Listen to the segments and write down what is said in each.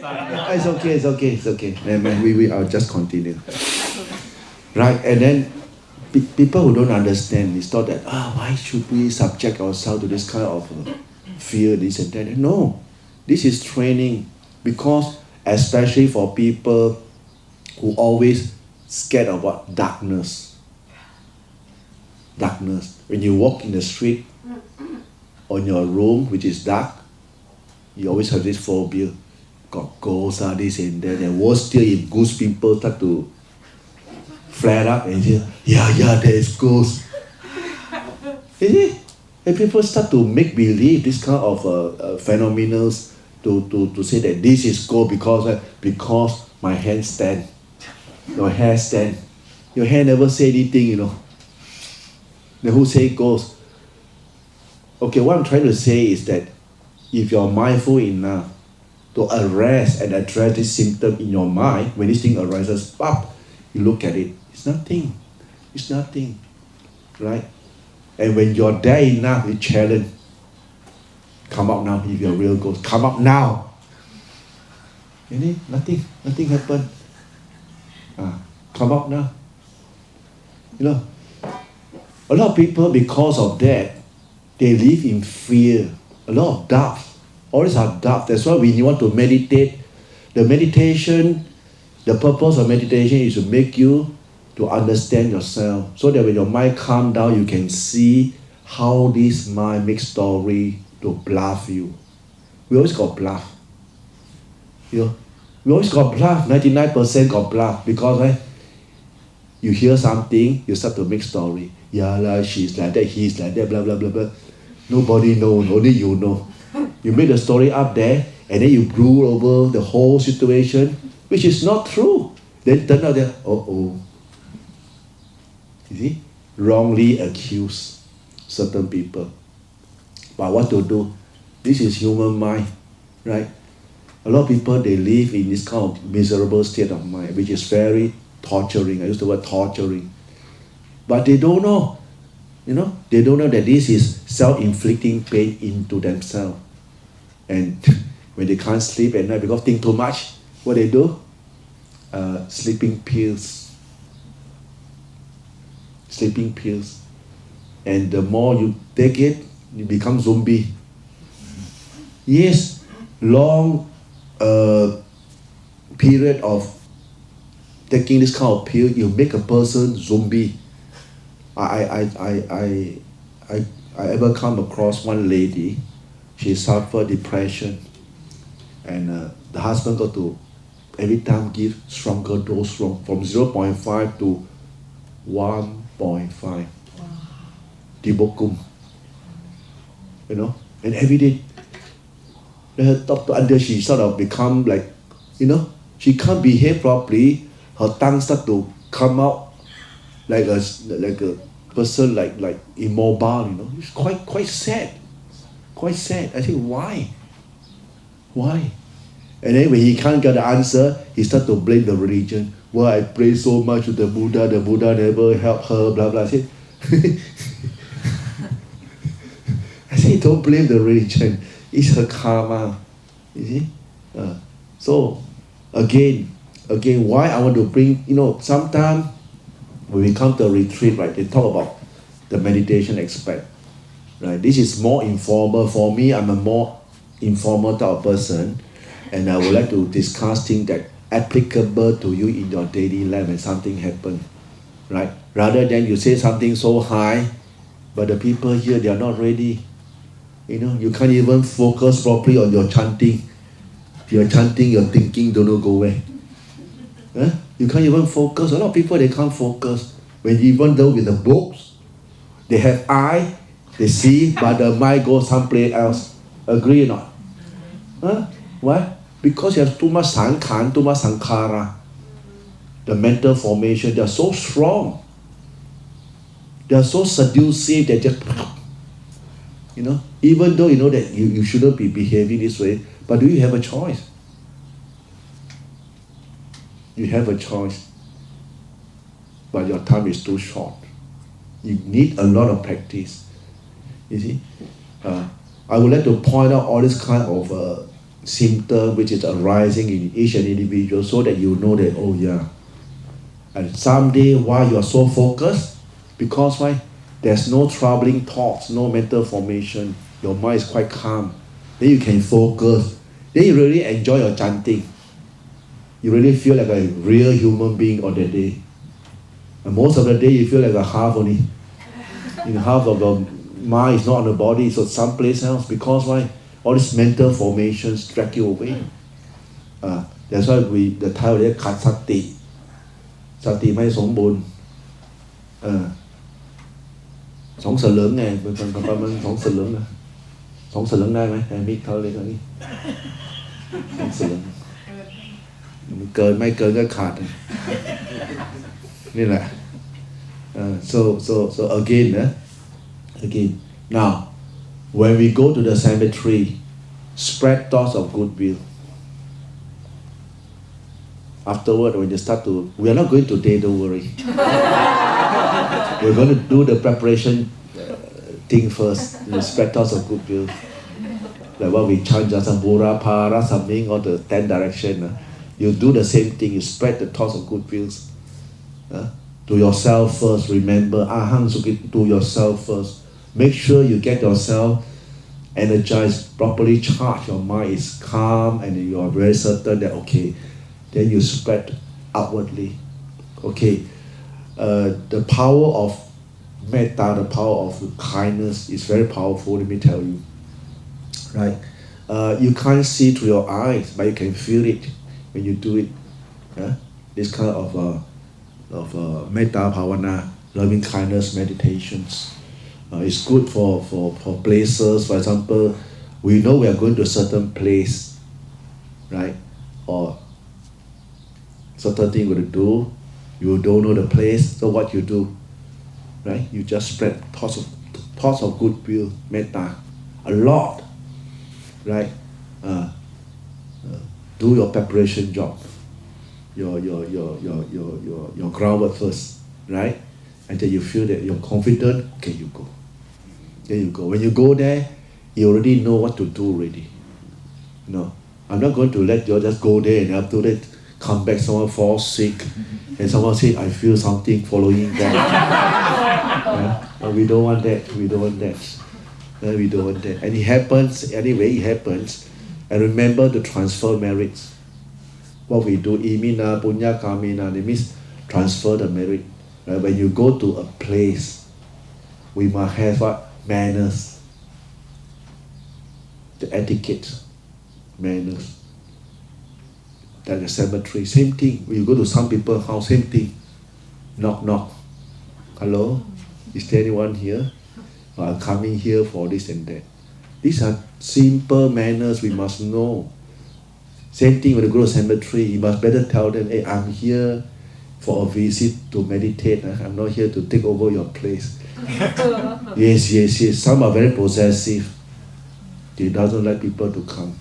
It's okay. I'll just continue. Right, and then people who don't understand, it's not that, why should we subject ourselves to this kind of fear, this and that. No, this is training, because especially for people who always scared of what? Darkness. When you walk in the street or in your room, which is dark, you always have this phobia. Got ghosts, this and that. And worse still, if ghost people start to flare up and say, yeah, there is ghosts. And people start to make believe this kind of phenomena to say that this is ghost because my hand stand, your hair stand. Your hair never say anything, Then who say ghost? Okay, what I'm trying to say is that if you're mindful enough to arrest and address this symptom in your mind, when this thing arises, you look at it. It's nothing, right? And when you're there enough, you challenge. Come out now, if you're a real ghost. Come out now. Nothing happened. Come out now. A lot of people, because of that, they live in fear. A lot of doubt. All these are doubt. That's why when you want to meditate, the purpose of meditation is to make you to understand yourself, so that when your mind calms down, you can see how this mind makes story to bluff you. We always got bluff. We always got bluff. 99% got bluff, because you hear something, you start to make story. Yeah, she's like that, he's like that, blah, blah, blah, blah. Nobody knows, only you know. You make the story up there, and then you brood over the whole situation, which is not true. Then turn out that, you see, wrongly accuse certain people. But what to do? This is human mind, right? A lot of people, they live in this kind of miserable state of mind, which is very torturing. I use the word torturing. But they don't know, they don't know that this is self-inflicting pain into themselves. And when they can't sleep at night because think too much, what they do? Sleeping pills. And the more you take it, you become zombie. Yes, long period of taking this kind of pill, you make a person zombie. I ever come across one lady. She suffered depression, and the husband got to every time give stronger dose from 0.5 to 1.5. Tibokum. And every day, her doctor, until she sort of become like, she can't behave properly. Her tongue start to come out like a person like immobile. It's quite sad. Quite sad. I think why? And then when he can't get the answer, he start to blame the religion. Well, I pray so much to the Buddha never helped her, blah blah. I say don't blame the religion. It's her karma. You see? So again, why I want to bring, sometimes when we come to a retreat, right, they talk about the meditation aspect. Right? This is more informal. For me, I'm a more informal type of person, and I would like to discuss things that applicable to you in your daily life when something happens. Right? Rather than you say something so high, but the people here, they are not ready. You can't even focus properly on your chanting. If you're chanting, your thinking don't know go where. You can't even focus. A lot of people, they can't focus. Even though with the books, they have eye, they see, but the mind goes someplace else. Agree or not? Why? Because you have too much sankhan, too much sankhara. The mental formation, they are so strong. They are so seductive that just, even though you know that you shouldn't be behaving this way, but do you have a choice? You have a choice, but your time is too short. You need a lot of practice. You see, I would like to point out all this kind of symptom which is arising in each and individual, so that you know that, oh yeah. And someday why you are so focused? Because why? There's no troubling thoughts, no mental formation. Your mind is quite calm. Then you can focus. Then you really enjoy your chanting. You really feel like a real human being on that day. And most of the day you feel like a half only. In half of the mind is not on the body, so someplace else. Because why? All these mental formations drag you away. That's why the title is ขาดสติ สติไม่สมบูรณ์สองสลึงไงเป็นประมาณสองสลึงนะสองสลึงได้ไหมไอ้มิกเขาเลยเขานี่สองสลึงมันเกินไม่เกินก็ขาดนี่แหละso again now when we go to the cemetery spread thoughts of goodwill. Afterward, when you start to, we are not going today, don't worry. We're going to do the preparation thing first, spread thoughts of goodwill. Like what we chant, Jasambura, Para, something, or the 10 direction. You do the same thing, you spread the thoughts of goodwills. To yourself first, remember, Aham Sukhi, to yourself first. Make sure you get yourself energized, properly charged, your mind is calm, and you are very certain that, okay, then you spread outwardly. Okay, the power of metta, the power of kindness is very powerful, let me tell you. Right? You can't see through your eyes, but you can feel it when you do it. This kind of metta bhavana, loving kindness meditations. It's good for places. For example, we know we are going to a certain place, right? Or certain thing we're going to do, you don't know the place, so what you do, right? You just spread thoughts of goodwill, metta, a lot, right? Do your preparation job, your groundwork first, right? Until you feel that you're confident, okay, you go. There you go. When you go there, you already know what to do already. No, I'm not going to let you just go there and after that come back, someone falls sick, and someone say, I feel something following that. We don't want that. We don't want that. We don't want that. And it happens, anyway, it happens. And remember to transfer merits. What we do, imina, punya, kamina, it means transfer the merit. Right? When you go to a place, we must have what? Manners. The etiquette. Manners. Like the cemetery, same thing. When you go to some people's house, same thing. Knock, knock. Hello? Is there anyone here? I'm coming here for this and that. These are simple manners we must know. Same thing when you go to cemetery, you must better tell them, hey, I'm here for a visit to meditate. I'm not here to take over your place. Yes. Some are very possessive. They doesn't like people to come.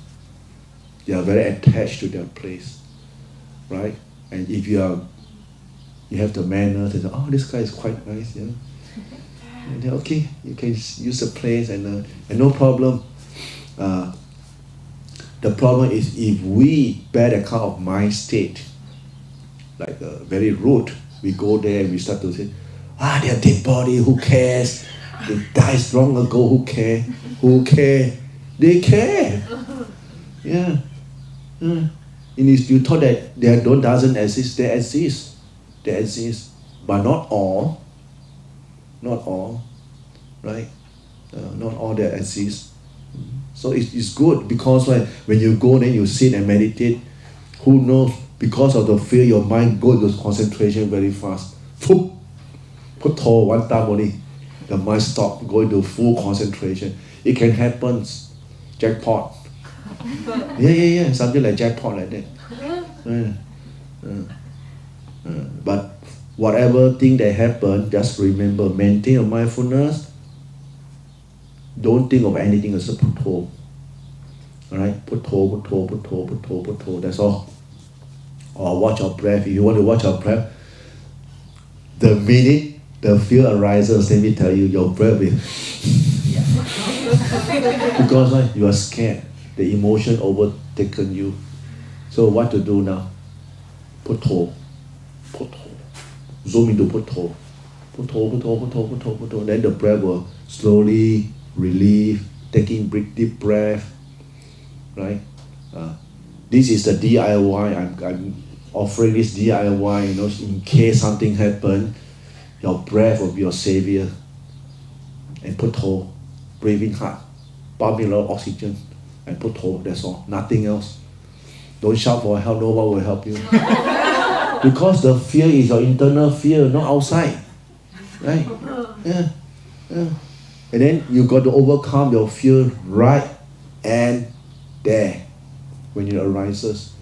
They are very attached to their place, right? And if you have the manners, and oh, this guy is quite nice, yeah. And then, okay, you can use the place, and no problem. The problem is if we bear the kind of mind state, like very rude, we go there and we start to say, they are dead body, who cares? They died long ago, who care? Who care? They care. Yeah. And if you thought that they doesn't exist, they exist. They exist. But not all. Not all. Right? Not all that exist. So it's good because when you go then you sit and meditate, who knows, because of the fear, your mind goes to concentration very fast. Put hold one time only, the mind stop, going to full concentration. It can happen. Jackpot. Yeah, something like jackpot like that. But whatever thing that happen, just remember, maintain your mindfulness. Don't think of anything except put hold. Alright? Put hold. That's all. Or watch your breath. If you want to watch your breath, the minute the fear arises, let me tell you, your breath will because you are scared. the emotion overtaken you. So what to do now? Putto. Zoom into putto. Putto. Then the breath will slowly relieve, taking deep breath. Right? This is the DIY. I'm offering this DIY, in case something happens, your breath will be your savior. And putto, breathing hard, pumping a lot of oxygen, and putto, that's all, nothing else. Don't shout for help, no one will help you. Because the fear is your internal fear, not outside. Right? Yeah. And then you got to overcome your fear right and there when it arises.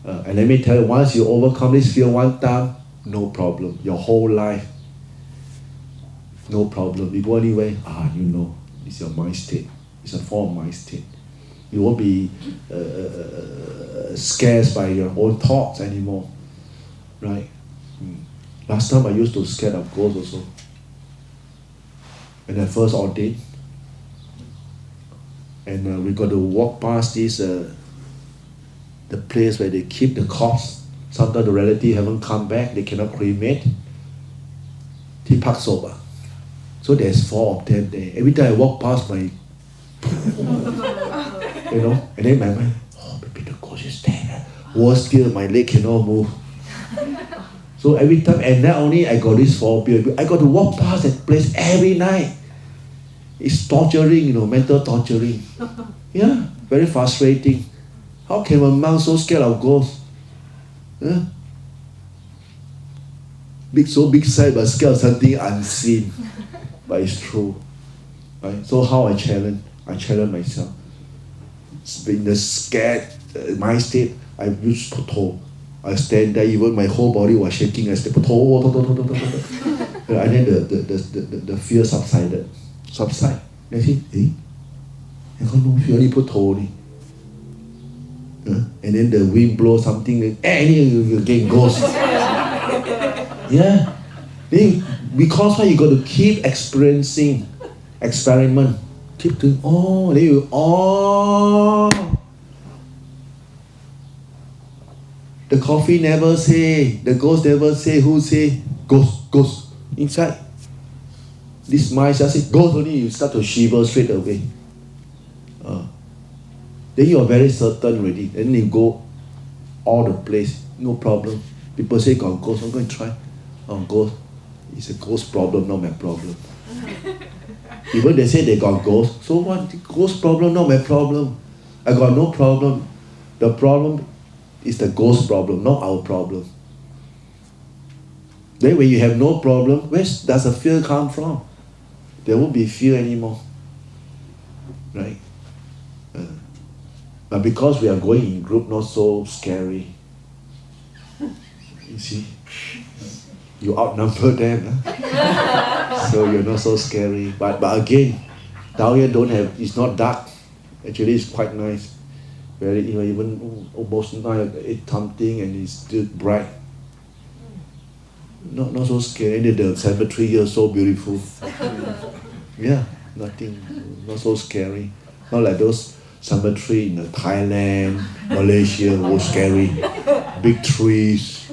And let me tell you, once you overcome this fear one time, no problem. Your whole life, no problem. You go anywhere, it's your mind state. It's a form of mind state. You won't be scared by your own thoughts anymore. Right? Last time I used to scared of ghosts also. When I first ordained. And we got to walk past this, the place where they keep the corpse. Sometimes the relative haven't come back, they cannot cremate. Tipak soba. So there's 4 of them there. Every time I walk past my, and then my mind, maybe the ghost is there. Worse still, my leg cannot move. So every time, and not only I got this phobia, I got to walk past that place every night. It's torturing, mental torturing. Yeah, very frustrating. How can a monk so scared of ghosts? Huh? Big sight, but scared of something unseen. But it's true. Right? So how I challenge myself. In the scared mind state, I use putto. I stand there, even my whole body was shaking. I said putto. And then the fear subside. You see, I got no fear, only putto. And then the wind blows something, you again goes. Yeah. Because why you got to keep experiencing, experiment, keep doing, then you, the coffee never say, the ghost never say, who say, ghost, inside. This mind just say, ghost only, you start to shiver straight away. Then you are very certain already, then you go all the place, no problem. People say got ghost, I'm going to try. Ghost. It's a ghost problem, not my problem. Even they say they got ghost, so what? Ghost problem, not my problem. I got no problem. The problem is the ghost problem, not our problem. Then when you have no problem, where does the fear come from? There won't be fear anymore. Right? But because we are going in group, not so scary. You see? You outnumber them. So you're not so scary. But again, down here it's not dark. Actually, it's quite nice. Very, even almost 8 something and it's still bright. Not so scary. And the cemetery here is so beautiful. Yeah, nothing, not so scary. Not like those cemetery in Thailand, Malaysia, was scary. Big trees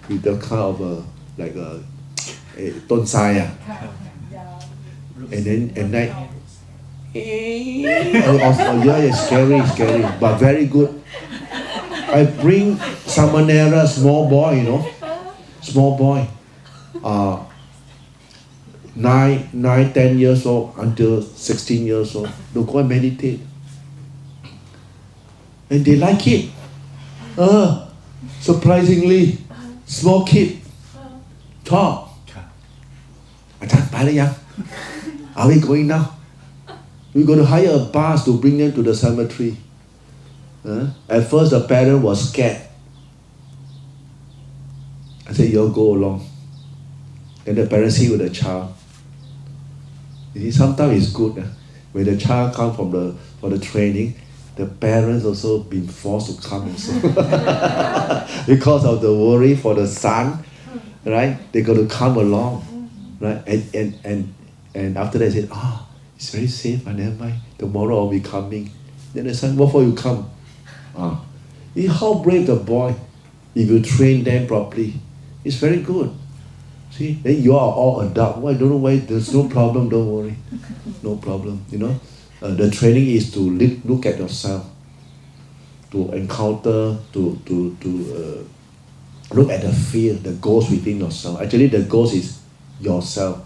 with the kind of like a tonsai. And then at night, it's scary, but very good. I bring Samanera, small boy, 9, 10 years old until 16 years old. They'll go and meditate. And they like it. Surprisingly, small kid, talk. Ajahn, are we going now? We're going to hire a bus to bring them to the cemetery. At first, the parent was scared. I said, you'll go along. Then the parents see with the child. You see, sometimes it's good. When the child comes for the training, the parents also been forced to come also. Because of the worry for the son, right? They got to come along. Right? And after that, they said, it's very safe, never mind. Tomorrow I'll be coming. Then the son, what for you come? How brave the boy, if you train them properly. It's very good. See, then you are all adult. Well, I don't know why, there's no problem, don't worry. No problem, The training is to look at yourself, to encounter, to look at the fear, the ghost within yourself. Actually, the ghost is yourself.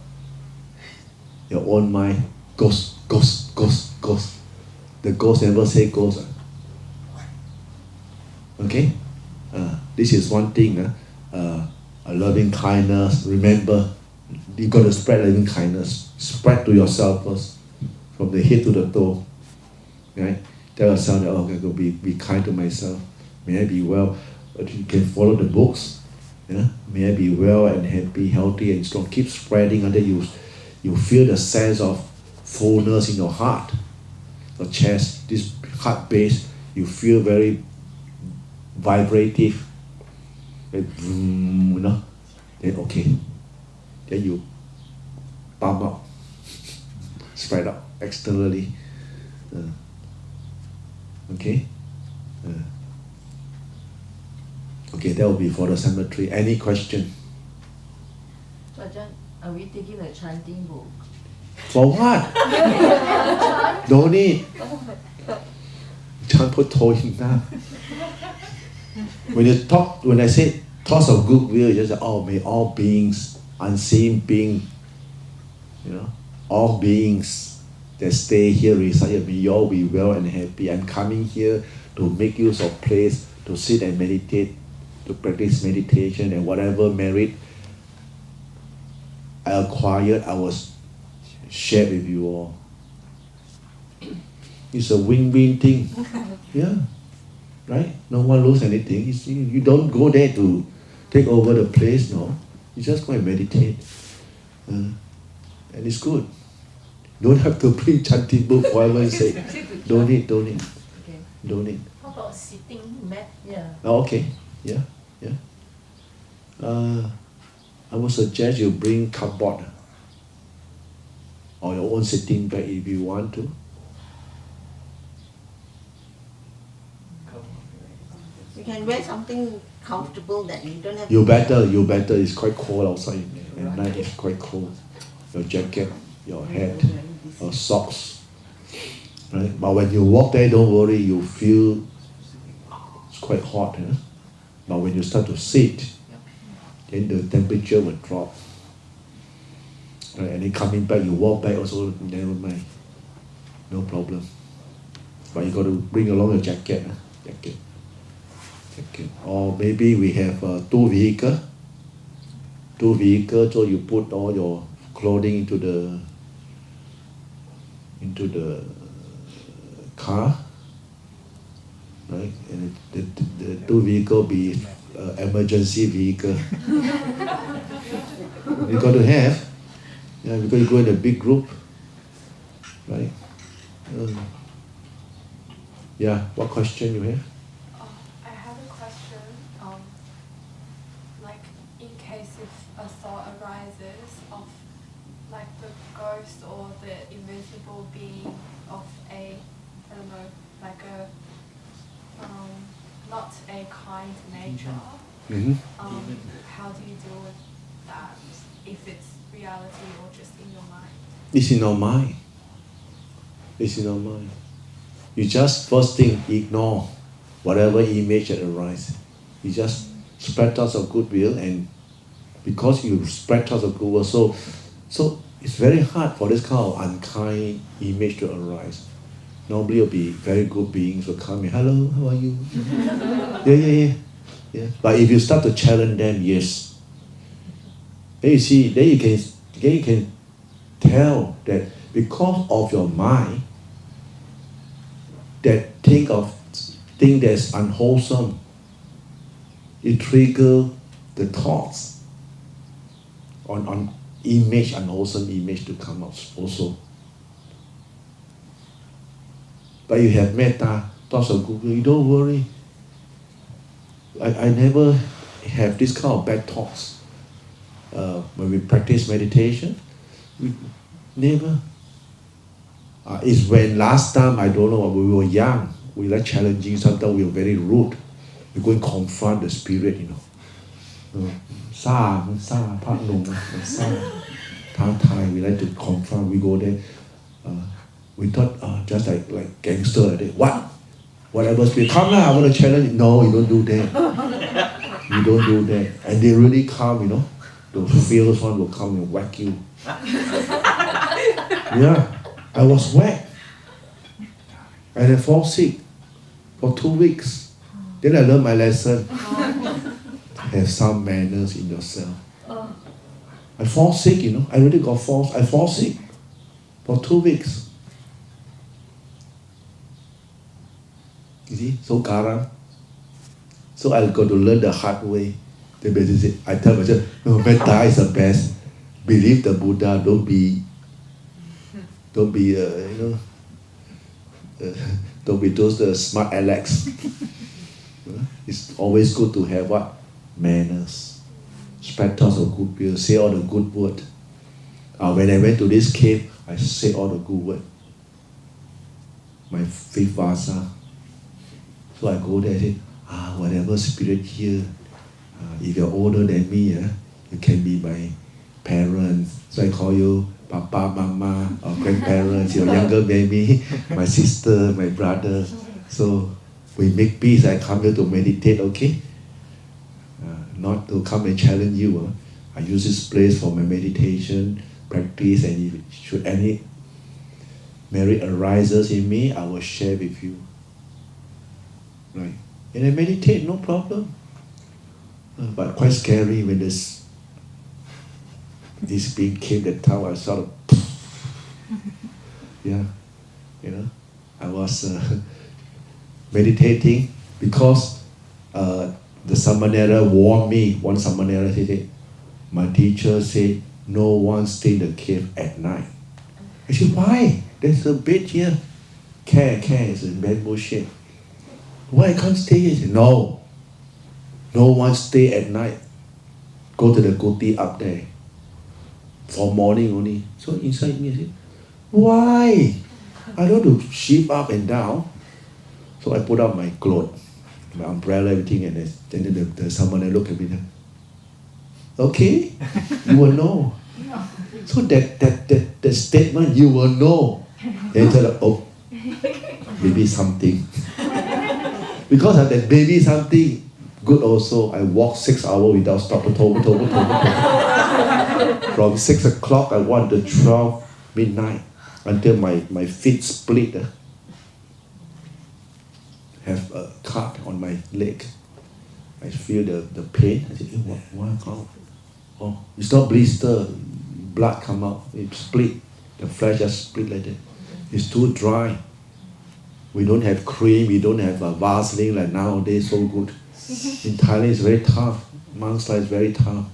Your own mind. Ghost. The ghost never say ghost. Okay? This is one thing. A loving kindness. Remember, you got to spread loving kindness. Spread to yourself first. From the head to the toe. Right? Tell yourself that, I go be kind to myself. May I be well. You can follow the books. May I be well and happy, healthy and strong. Keep spreading until you feel the sense of fullness in your heart. Your chest, this heart base, you feel very vibrative. Then okay. Then you pump out. Spread out externally. Okay? Okay, that will be for the cemetery. Any question? So Ajahn, are we taking a chanting book? For what? No need. Chant put toe him down. When I say thoughts of goodwill, you just say, may all beings, unseen being, all beings that stay here, reside here, may you all be well and happy. I'm coming here to make use of place, to sit and meditate, to practice meditation, and whatever merit I acquired, I was shared with you all. It's a win-win thing. Yeah. Right? No one loses anything. You don't go there to take over the place, no. You just go and meditate. And it's good. Don't have to bring chanting book for heaven's sake. Don't need. Okay. Don't need. How about sitting mat? Yeah. Okay. Yeah. I would suggest you bring cupboard or your own sitting bag if you want to. You can wear something comfortable that you don't have. You better. It's quite cold outside. At night it's quite cold. Your jacket, your hat, your socks. Right? But when you walk there, don't worry. You feel it's quite hot. But when you start to sit, then the temperature will drop. Right? And then coming back, you walk back also, never mind. No problem. But you got to bring along your jacket. Jacket. Or maybe we have two vehicles, so you put all your clothing into the car, right? And the two vehicle be emergency vehicle. You got to have, because you go in a big group, right? What question you have? I have a question. Like, in case if a thought arises of, like, the ghost or the invisible being of I don't know, like a, not a kind nature, how do you deal with that? If it's reality or just in your mind? It's in our mind. You just first thing ignore whatever image that arises. You just spread thoughts of goodwill, and because you spread thoughts of goodwill, so it's very hard for this kind of unkind image to arise. Normally it'll be very good beings will come in, hello, how are you? Yeah. But if you start to challenge them, yes. Then you see, then you can tell that because of your mind, that thing that's unwholesome, it triggers the thoughts on image, unwholesome image to come out also. But you have metta, thoughts of goodwill, you don't worry. I never have this kind of bad thoughts. When we practice meditation, we never. It's when last time, I don't know, we were young, we like challenging, sometimes we were very rude. We go and confront the spirit, you know. Sa, Pak Nung, Sa, Thai, we like to confront, we go there. We thought, just like gangster like that. What? Whatever spirit, come lah, I want to challenge it. No, you don't do that. You don't do that. And they really come, you know. The fierce one will come and whack you. Yeah, I was whacked. And I fall sick for 2 weeks. Then I learned my lesson. Have some manners in yourself. I fall sick, you know. I really got I fall sick for 2 weeks. You see, so garang. So I got to learn the hard way. They basically say, I tell myself, no, metta is the best. Believe the Buddha. Don't be, don't be those smart Alex. It's always good to have what? Manners. Spread thoughts of goodwill. Say all the good word. When I went to this cave, I said all the good word. My fifth vasa. So I go there and say, whatever spirit here, if you're older than me, you can be my parents. So I call you Papa, Mama, or grandparents, your younger baby, my sister, my brother. So we make peace. I come here to meditate, okay? Not to come and challenge you. I use this place for my meditation, practice, and if should any merit arises in me, I will share with you. Right? And I meditate, no problem. But quite scary when this being came that time, I sort of, yeah, you know, I was meditating because the Samanera warned me. One Samanera said, my teacher said, no one stay in the cave at night. I said, why? There's a bed here. Keng is a bamboo shape. Why I can't stay here? He said, no one stay at night. Go to the kuti up there. For morning only. So inside me I said, why? I don't want to shift up and down. So I put up my clothes, my umbrella, everything, and then someone looked at me. Okay, you will know. So that statement, you will know. Then I said, oh, maybe something. Because of that baby something, good also, I walked 6 hours without stopping. From 6 o'clock, I walked to 12 midnight until my feet split. Have a cut on my leg. I feel the pain. I said, what? Oh, it's not blister. Blood come out. It split. The flesh just split like that. It's too dry. We don't have cream. We don't have a Vaseline like nowadays. So good. In Thailand, it's very tough. Monks life is very tough,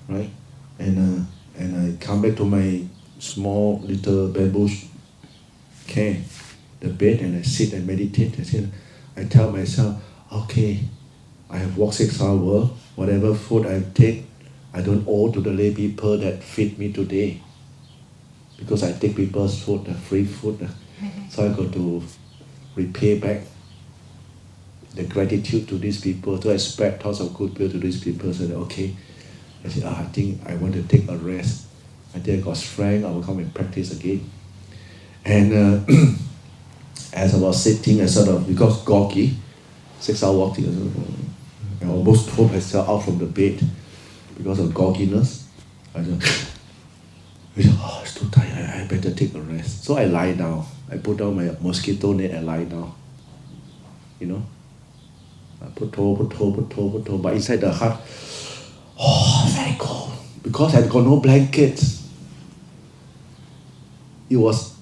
right? And I come back to my small little bamboo can, the bed, and I sit and meditate. I tell myself, okay, I have walked 6 hours. Whatever food I take, I don't owe to the lay people that feed me today, because I take people's food, the free food. So I got to repay back the gratitude to these people. So I spread thoughts of goodwill to these people. So that, okay, I said, I think I want to take a rest. Until I got strength, I will come and practice again. And as I was sitting, I sort of, because gawky, 6 hours walking, I almost threw myself out from the bed because of gawkiness. I just, it's too tired, I better take a rest. So I lie down. I put down my mosquito net and lie down. You know? I put toe, but inside the heart, very cold. Because I got no blankets. It was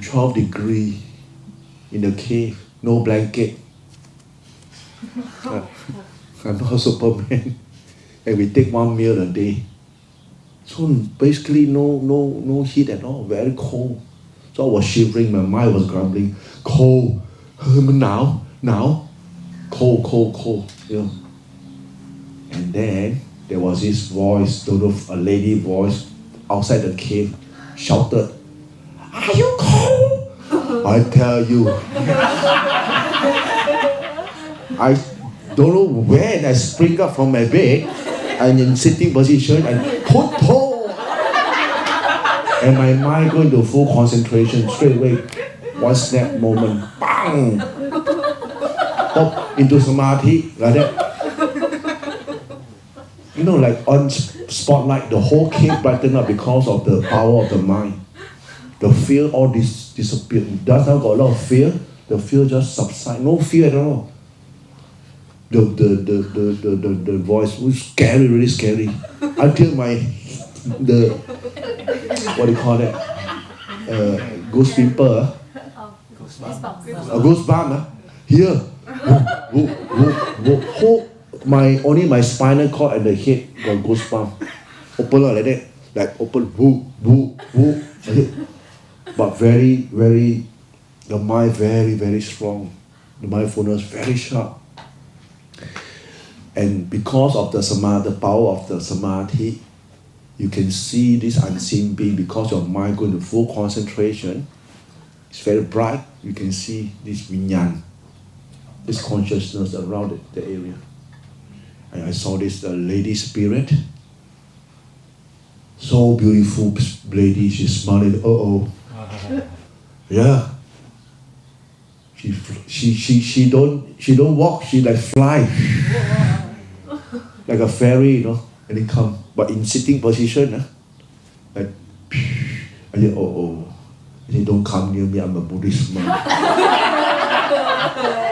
12 degrees in the cave, no blanket. I'm not Superman. And we take 1 meal a day. So basically no heat at all, very cold. So I was shivering, my mind was grumbling, cold, now, cold, you know. And then there was this voice, a lady voice outside the cave, shouted, Are you cold? I tell you, I don't know when I spring up from my bed and in sitting position and put toe. And my mind go into full concentration straight away. One snap moment, bang! Pop into samadhi like that. You know, like on spotlight, the whole cave brighten up because of the power of the mind. The fear all disappeared. Just now got a lot of fear. The fear just subside. No fear at all. The voice was scary, really scary. Until what do you call that? Ghost pimple. A goosebump. Here. Only my spinal cord and the head got goosebump. Open like that. Like open. But very, very, the mind very, very strong. The mindfulness very sharp. And because of the power of the samadhi, you can see this unseen being. Because your mind go into full concentration, it's very bright. You can see this vinyan, this consciousness around the area. And I saw this lady spirit, so beautiful lady. She's smiling. Yeah. She don't walk. She like fly, like a fairy, you know. And they come, but in sitting position, like. I say, I say, don't come near me. I'm a Buddhist monk.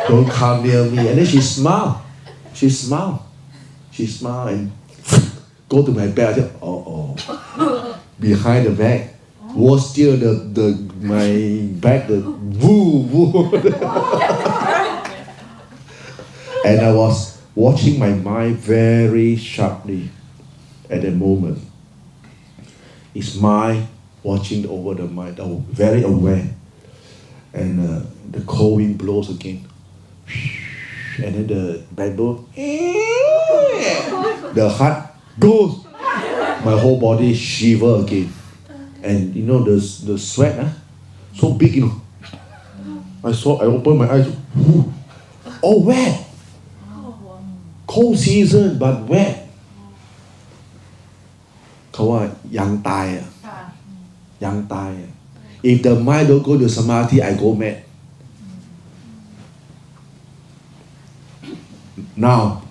Don't come near me. And then she smile. She smile and go to my bag. I said, behind the bag was still my bag, the woo. And I was watching my mind very sharply at that moment. It's mind watching over the mind, very aware. And the cold wind blows again. And then the bamboo, the heart goes. My whole body shiver again. And you know the sweat, so big, you know. I opened my eyes. Oh, wet. Cold season, but wet. เขาว่ายังตายอ่ะ If the mind don't go to samadhi, I go mad. Now,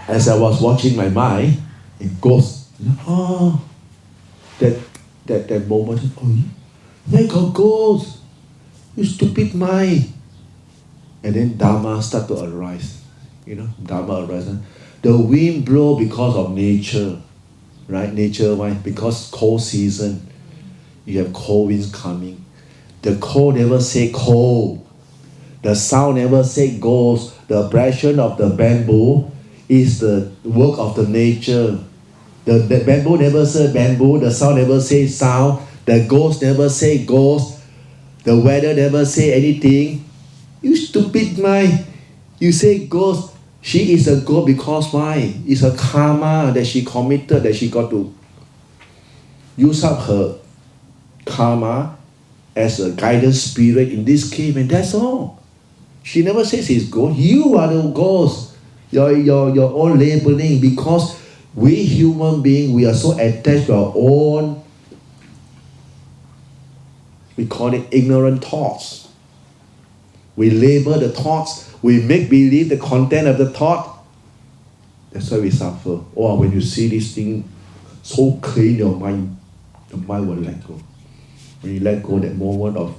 as I was watching my mind, it goes. That moment, where God goes? You stupid mind. And then Dhamma start to arise. You know, Dhamma arises. The wind blow because of nature. Right? Nature, why? Because cold season. You have cold winds coming. The cold never say cold. The sound never say ghost. The abrasion of the bamboo is the work of the nature. The bamboo never say bamboo. The sound never say sound. The ghost never say ghost. The weather never say anything. You stupid mind. You say ghost. She is a ghost because why? It's her karma that she committed, that she got to use up her karma as a guidance spirit in this cave, and that's all. She never says it's ghost. You are the ghost. Your own labeling, because we human beings, we are so attached to our own, we call it ignorant thoughts. We label the thoughts. We make believe the content of the thought. That's why we suffer. Or when you see this thing so clean, your mind will let go. When you let go, that moment of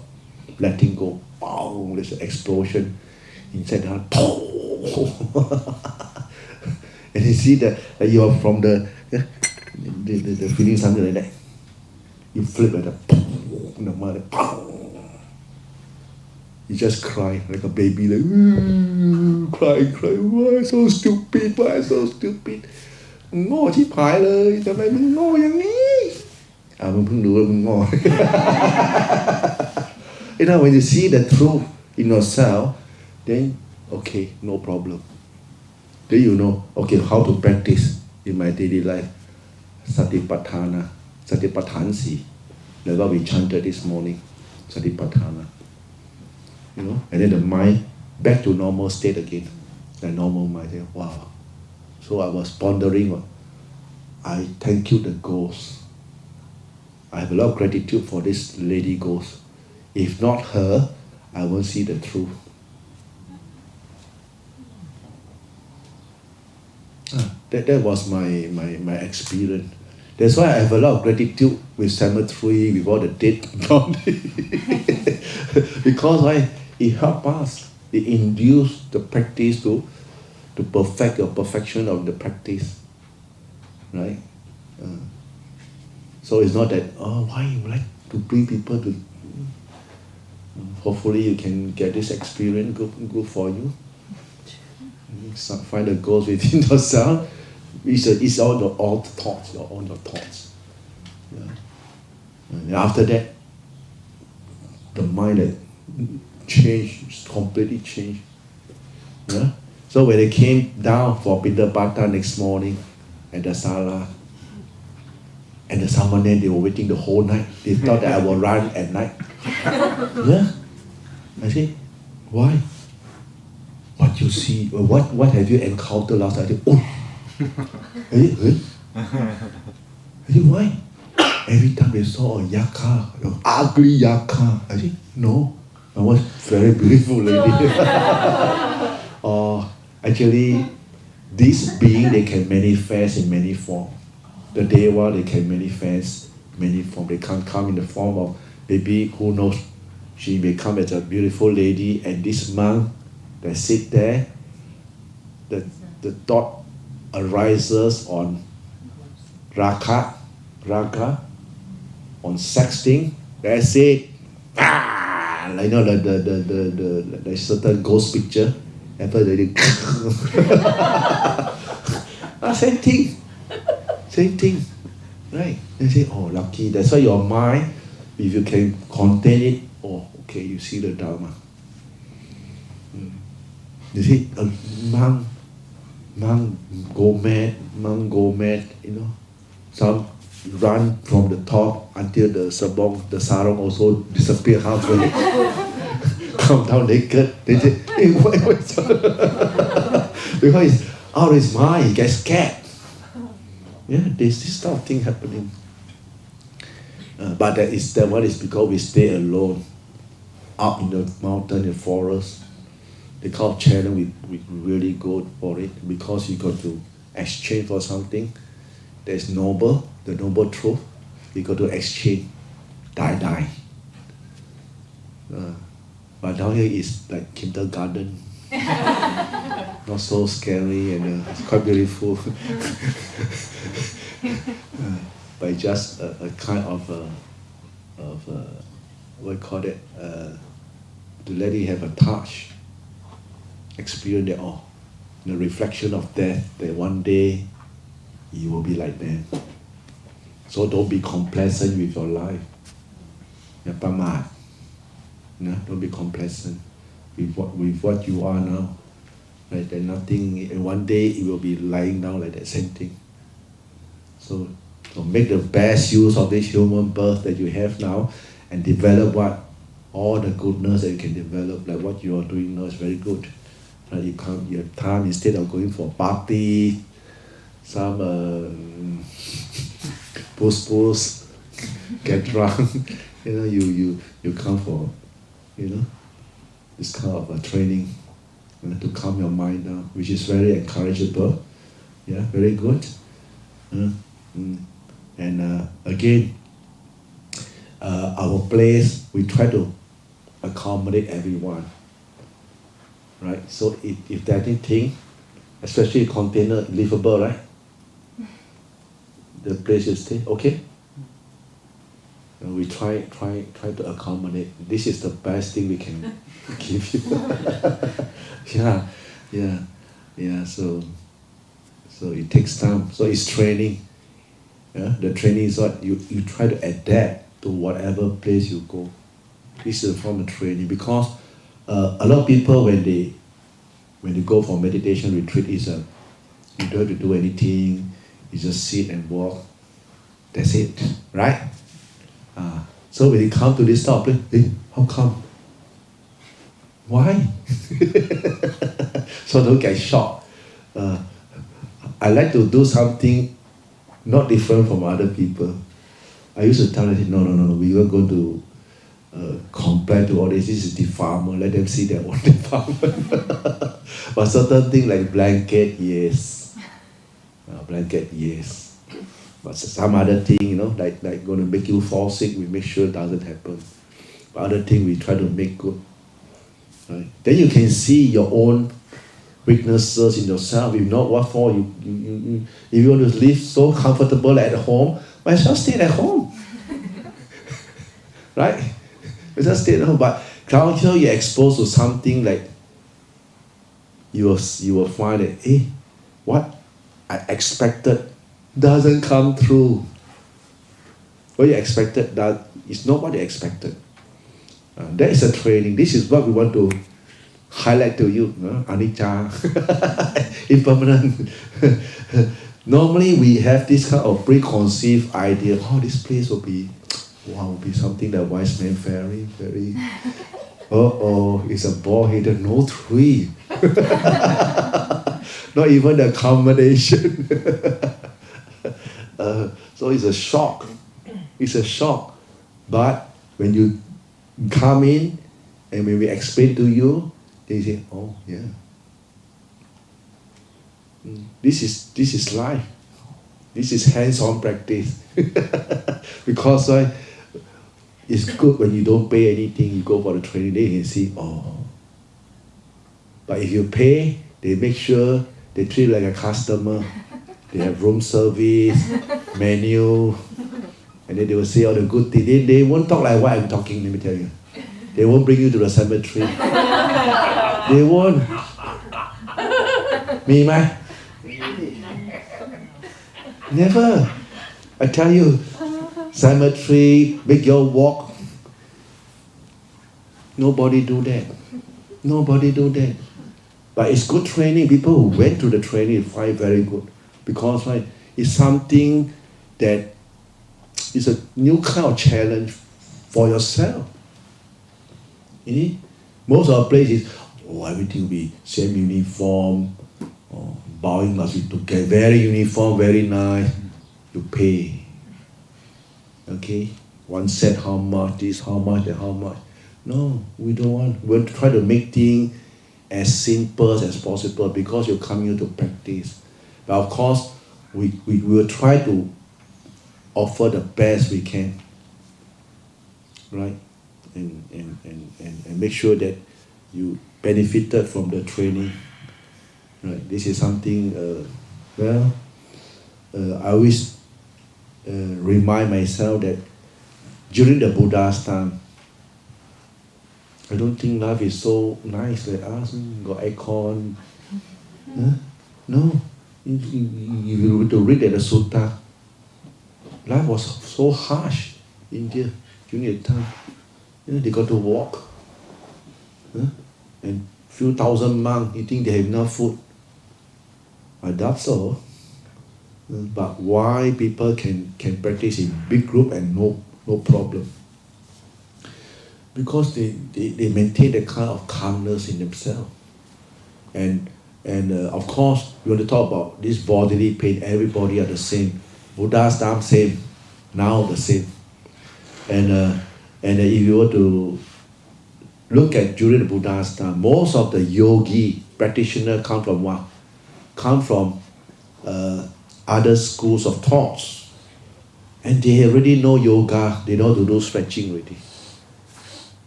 letting go, boom, there's an explosion inside the heart. And you see that you are from the feeling something like that. You flip like that. In the mind, you just cry like a baby, like cry. Why so stupid? โง่ชิบหายเลยทำไมมึงโง่อย่างนี้มึงเพิ่งรู้ว่ามึงโง่ You know, when you see the truth in yourself, then okay, no problem. Then you know, okay, how to practice in my daily life. สติปัฏฐาน 4 like what we chanted this morning, Satipatthana. You know, and then the mind back to normal state again, the normal mind. Wow. So I was pondering, I thank you the ghost. I have a lot of gratitude for this lady ghost. If not her, I won't see the truth. That was my experience. That's why I have a lot of gratitude with cemetery, with all the dead body. Because it helped us. It induced the practice to perfect your perfection of the practice. Right? So it's not that, why you like to bring people to... Hopefully you can get this experience, good for you. Find the goals within yourself. It's all your thoughts, your own thoughts. Yeah. And after that, the mind that changed, completely changed. Yeah? So when they came down for Pindapata next morning at the Sala, and the Samanen, they were waiting the whole night. They thought that I will run at night. Yeah? I say, why? What you see, what have you encountered last night? I say, why? Every time they saw a yaka, an ugly yaka, I say, no, I was very beautiful lady. Actually, this being, they can manifest in many forms. The Deva, they can manifest many forms. They can't come in the form of, maybe, who knows, she may come as a beautiful lady, and this monk that sit there, the thought arises on raga, on sexting. That's it. Like, you know, the certain ghost picture. After they do, same thing, right? They say, oh, lucky. That's why your mind, if you can contain it, okay, you see the Dhamma. You see, a monk go mad, you know. Some run from the top until the sarong also disappear halfway. Come down naked. They say, hey, wait. Because it's out of his mind, he gets scared. Yeah, there's this type of thing happening. But that one is because we stay alone, up in the mountain, in the forest. The kind of challenge we really go for it, because you got to exchange for something that's noble, the noble truth. You got to exchange, die. But down here is like kindergarten, not so scary, and it's quite beautiful. But just a kind of what you call it, to let it have a touch. Experience that, the reflection of death, that one day you will be like them. So don't be complacent with your life. Don't be complacent with what you are now. Right? There's nothing, and one day you will be lying down like that, same thing. So make the best use of this human birth that you have now, and develop all the goodness that you can develop. Like what you are doing now is very good. Right? You have time, instead of going for party, some puss, get drunk. You come for, this kind of a training, to calm your mind down, which is very encourageable. Yeah, very good. And again, our place, we try to accommodate everyone. Right? So if there's anything, especially container livable, right? The place you stay, okay? And we try to accommodate. This is the best thing we can give you. Yeah. So it takes time. So it's training. Yeah? The training is what you try to adapt to whatever place you go. This is a form of training, because a lot of people when they go for meditation retreat, you don't have to do anything. You just sit and walk. That's it, right? So when it comes to this topic, how come? Why? So don't get shocked. I like to do something not different from other people. I used to tell them, no, we are going to compare to all this. This is defilement. Let them see their own defilement. But certain things like blanket, yes. Blanket, yes. But some other thing, like going to make you fall sick, we make sure it doesn't happen. But other thing, we try to make good. Right? Then you can see your own weaknesses in yourself. If not, what for? If you want to live so comfortable at home, might as well stay at home. Right? Might as well stay at home. But until you're exposed to something like you will find that, what I expected doesn't come true. What you expected that is not what you expected. That is a training. This is what we want to highlight to you. Anicca, impermanent. Normally we have this kind of preconceived idea. This place will be something that wise man very. It's a bald-headed, no tree. Not even the accommodation. So it's a shock. It's a shock. But when you come in and when we explain to you, they say, oh yeah. This is life. This is hands-on practice. Because it's good when you don't pay anything, you go for the training, they can see, But if you pay, they make sure they treat you like a customer. They have room service, menu, and then they will say all the good things. They won't talk like what I'm talking, let me tell you. They won't bring you to the cemetery. They won't. Me, man? Never. I tell you, cemetery, make your walk. Nobody do that. Nobody do that. But it's good training. People who went to the training find very good. Because it's something that is a new kind of challenge for yourself. Most of the places, everything will be same uniform, bowing must be together, very uniform, very nice. You pay. Okay? One set, how much, this, how much, and how much. No, we don't want. We'll try to make things as simple as possible because you're coming here to practice. But of course, we will try to offer the best we can. Right? And make sure that you benefited from the training. Right? This is something, I always remind myself that during the Buddha's time, I don't think life is so nice like us, got aircon. No, if you were to read the sutta, life was so harsh in India during the time. They got to walk. And few thousand monks, you think they have enough food? I doubt so. But why people can practice in big group and no problem? Because they maintain the kind of calmness in themselves. And of course, we want to talk about this bodily pain. Everybody are the same. Buddha's time same, now the same. And if you were to look at during the Buddha's time, most of the yogi practitioners come from what? Come from other schools of thoughts. And they already know yoga, they know how to do stretching already.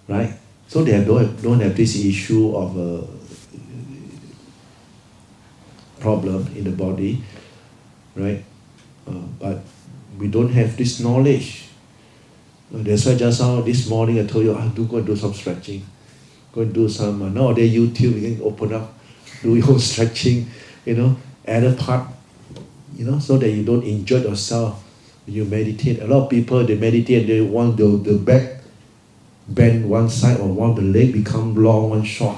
Right? So they don't have this issue of problem in the body, right? But we don't have this knowledge. That's why just now, this morning I told you, go and do some stretching. Go and do some, nowadays YouTube, you can open up, do your own stretching, add a part, so that you don't injure yourself when you meditate. A lot of people, they meditate, they want the back bend one side or one the leg become long, one short.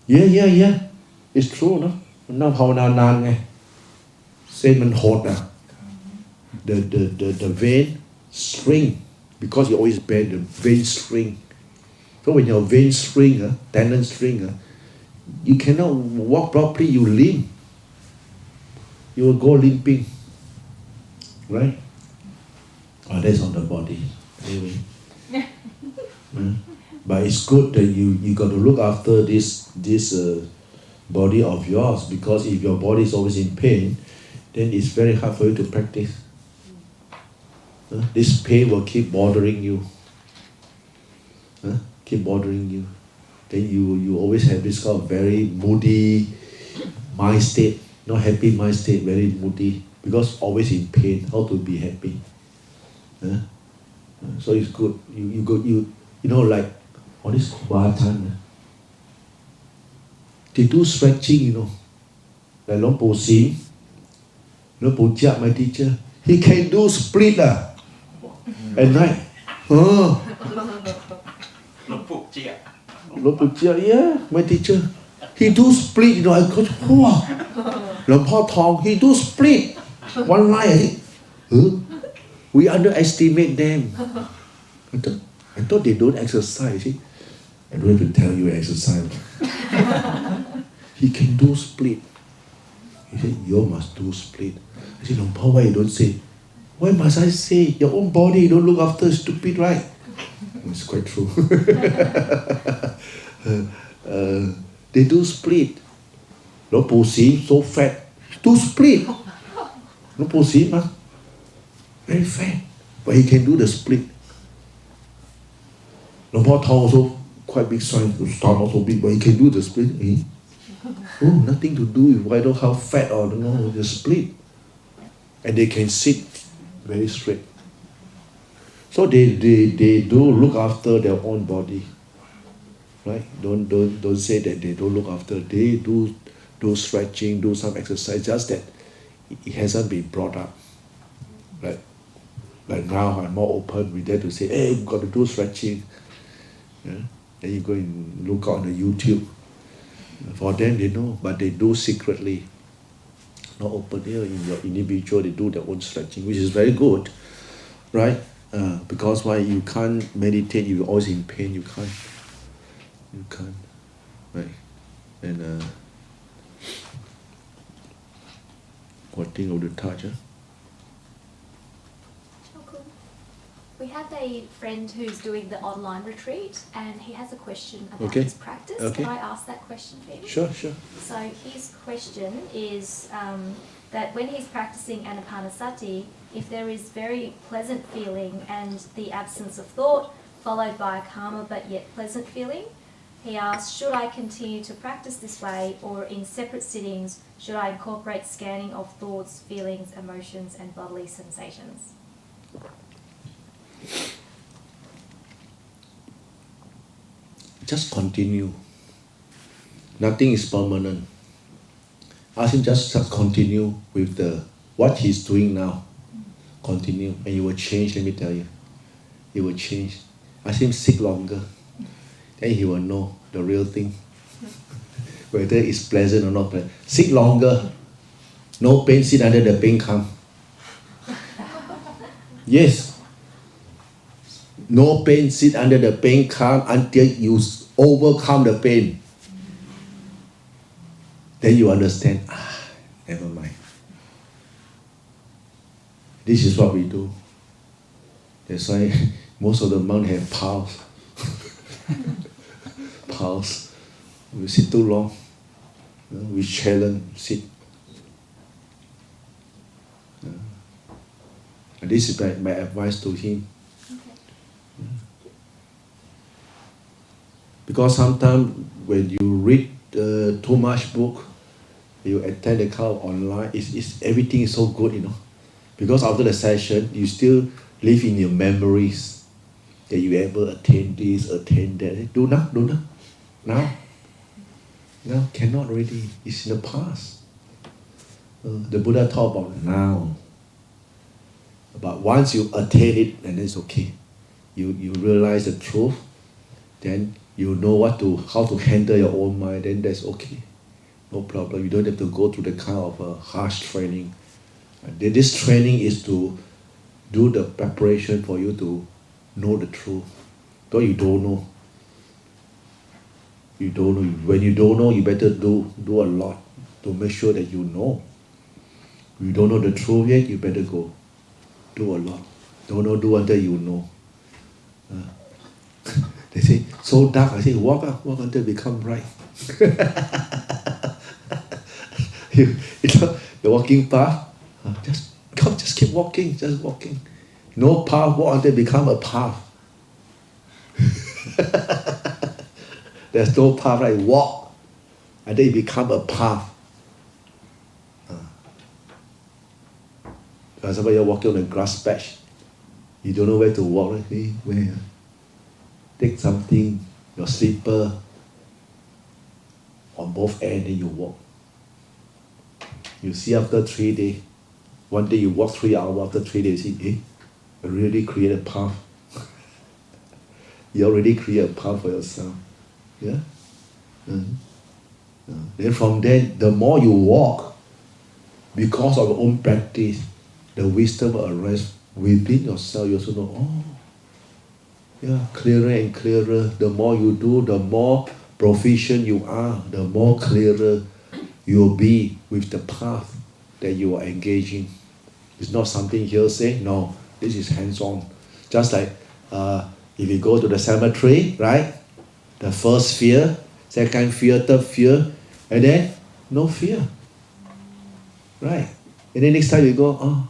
Yeah. It's true, no? นั่งภาวนานานไงเส้นมันหดthe vein string because you always bend the vein string. So when your vein string, tendon string, you cannot walk properly, you limp. You will go limping. Right? Oh, that's on the body. Anyway. But it's good that you got to look after this body of yours, because if your body is always in pain, then it's very hard for you to practice. This pain will keep bothering you. Keep bothering you. Then you always have this kind of very moody mind state, not happy mind state, very moody, because always in pain. How to be happy? So it's good. You know, like all this Batan, they do stretching, you know. Like Long Po Sim, Long Po Jiak, my teacher, he can do split at night. Long Po Jiak. Long Po Jiak, yeah, my teacher. He do split, you know. I go, wow. Long Po Tong, he do split. One line, I think, we underestimate them. I thought they don't exercise. See? I don't have to tell you exercise. He can do split. He said, you must do split. I said, Long Po, why you don't say? Why must I say? Your own body you don't look after, stupid, right? It's quite true. They do split. Long Po Sim, so fat, do split. Long Po Sim, very fat, but he can do the split. Long Po Tong also quite big size, the stomach also big, but he can do the split. Oh, nothing to do with whether how fat or no, the split. And they can sit very straight. So they do look after their own body. Right? Don't say that they don't look after. They do stretching, do some exercise, just that it hasn't been brought up. Right? Like now I'm more open, we dare to say, hey, you've got to do stretching. Yeah? Then you go and look on the YouTube. For them they know, but they do secretly. Not open here in your individual, they do their own stretching, which is very good. Right? Because why you can't meditate, you're always in pain, you can't. Right? And what thing of the touch, We have a friend who's doing the online retreat, and he has a question about Okay. his practice. Okay. Can I ask that question for him? Sure. So his question is that when he's practicing Anapanasati, if there is very pleasant feeling and the absence of thought, followed by a calmer but yet pleasant feeling, he asks, should I continue to practice this way, or in separate sittings, should I incorporate scanning of thoughts, feelings, emotions, and bodily sensations? Just continue. Nothing is permanent. Ask him just continue with what he's doing now. Continue, and you will change, let me tell you. He will change. Ask him sit longer. Then he will know the real thing. Whether it's pleasant or not pleasant. Sit longer. No pain, sit under the pain come. Yes. No pain, sit under the pain calm until you overcome the pain. Then you understand, never mind. This is what we do. That's why most of the monks have pulse. Pulse. We sit too long. We challenge, sit. And this is my advice to him. Because sometimes when you read too much book, you attend the class online, everything is so good, you know. Because after the session, you still live in your memories that you ever attain this, attain that. Do not. Now cannot already. It's in the past. The Buddha taught about now. But once you attain it, and it's okay. You realize the truth, then you know how to handle your own mind, then that's okay. No problem. You don't have to go through the kind of harsh training. This training is to do the preparation for you to know the truth. Though you don't know. You don't know. When you don't know, you better do a lot to make sure that you know. You don't know the truth yet, you better go. Do a lot. Don't know, do until you know. They say, so dark. I say, walk until it become bright. you know, the walking path, just keep walking, just walking. No path, walk until it become a path. There's no path, right? Walk until it become a path. For example, you're walking on a grass patch. You don't know where to walk, right? Hey, where? Take something, your slipper, on both ends, then you walk. You see after 3 days, one day you walk 3 hours, after 3 days, you see, I really create a path. You already create a path for yourself. Yeah? Then from there, the more you walk, because of your own practice, the wisdom will arise within yourself. You also know, oh, yeah, clearer and clearer. The more you do, the more proficient you are, the more clearer you will be with the path that you are engaging. It's not something hearsay. No, this is hands-on. Just like if you go to the cemetery, right? The first fear, second fear, third fear, and then no fear. Right? And then next time you go, oh,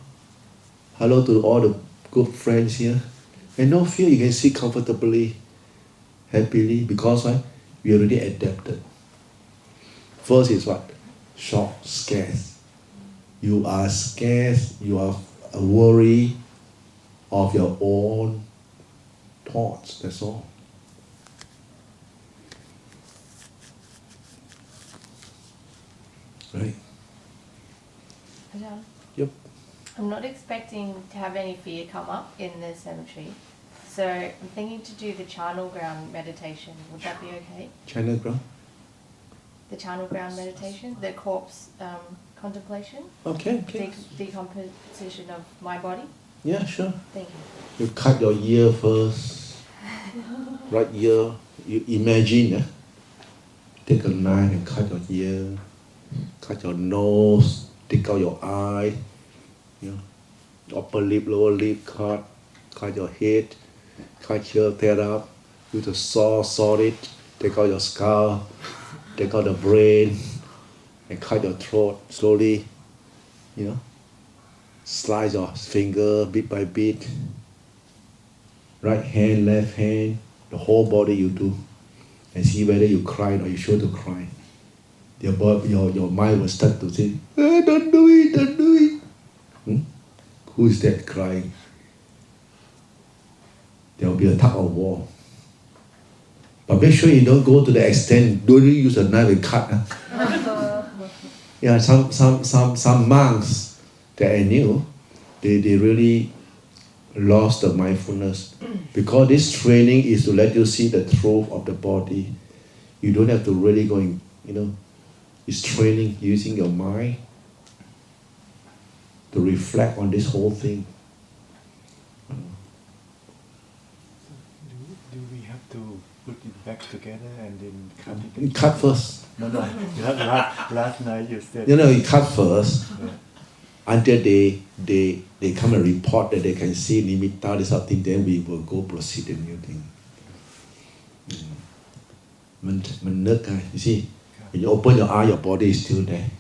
hello to all the good friends here. And no fear, you can sit comfortably, happily, because why? We already adapted. First is what? Shock, scarce. You are scarce, you are worried of your own thoughts, that's all. Right? Ajahn, Yep. I'm not expecting to have any fear come up in the cemetery. So I'm thinking to do the charnel ground meditation. Would that be okay? China ground? The charnel ground meditation, the corpse contemplation, Okay. decomposition of my body. Yeah, sure. Thank you. You cut your ear first. Right ear. You imagine, take a knife and cut your ear, cut your nose, take out your eye, upper lip, lower lip, cut your head, cut here, tear up, use a saw it, take out your skull, take out the brain, and cut your throat slowly, slice your finger bit by bit, right hand, left hand, the whole body you do, and see whether you cry or you sure to cry. Your mind will start to say, don't do it. Who is that crying? There will be a tug of war. But make sure you don't go to the extent, don't really use a knife and cut. Yeah, some monks that I knew, they really lost the mindfulness. Because this training is to let you see the truth of the body. You don't have to really go and, it's training using your mind to reflect on this whole thing. Do we have to put it back together and then cut it? You cut first. No. Last night you said. You cut first. Yeah. Until they come and report that they can see nimitta, this sort of thing, then we will go proceed the new thing. You see, when you open your eye, your body is still there.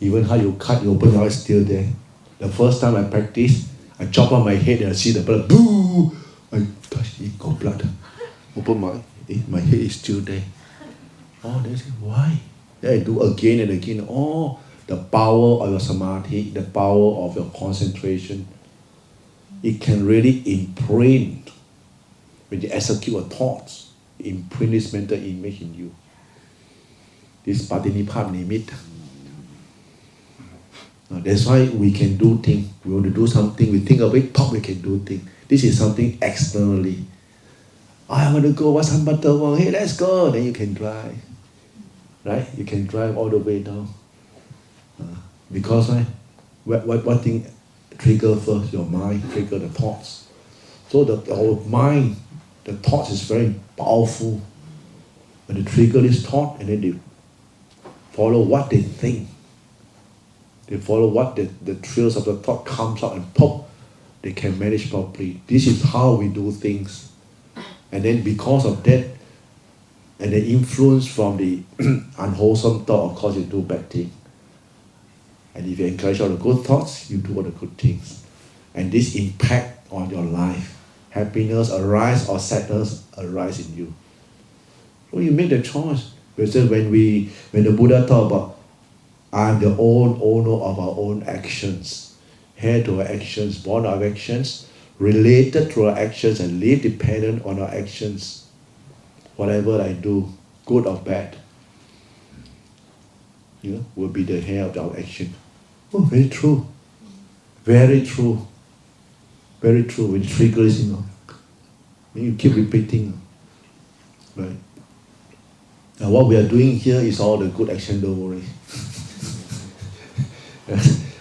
Even how you cut, you open your eye, still there. The first time I practiced, I chop off my head and I see the blood. Boo! I touch it, got blood. Open my head is still there. Oh, they say, why? Then I do again and again. Oh, the power of your samadhi, the power of your concentration, it can really imprint, when you execute your thoughts, imprint this mental image in you. This patinipam nimitta. That's why we can do things. We want to do something, we think of it, we can do things. This is something externally. I want to go, what's Sambata? Hey, let's go. Then you can drive. Right? You can drive all the way down. Because what thing trigger first? Your mind, trigger the thoughts. So our mind, the thought is very powerful. When they trigger this thought, and then they follow what they think. They follow what the trails of the thought comes out and pop, they can manage properly. This is how we do things. And then because of that, and the influence from the unwholesome thought, of course you do bad things. And if you encourage all the good thoughts, you do all the good things. And this impact on your life. Happiness arise or sadness arise in you. So you make the choice. Because when the Buddha talked about, I am the owner of our own actions, heir to our actions, born of our actions, related to our actions, and live dependent on our actions. Whatever I do, good or bad, will be the heir of our action. Oh, very true. Very true. Very true. When it triggers, you keep repeating. Right? And what we are doing here is all the good action, don't worry.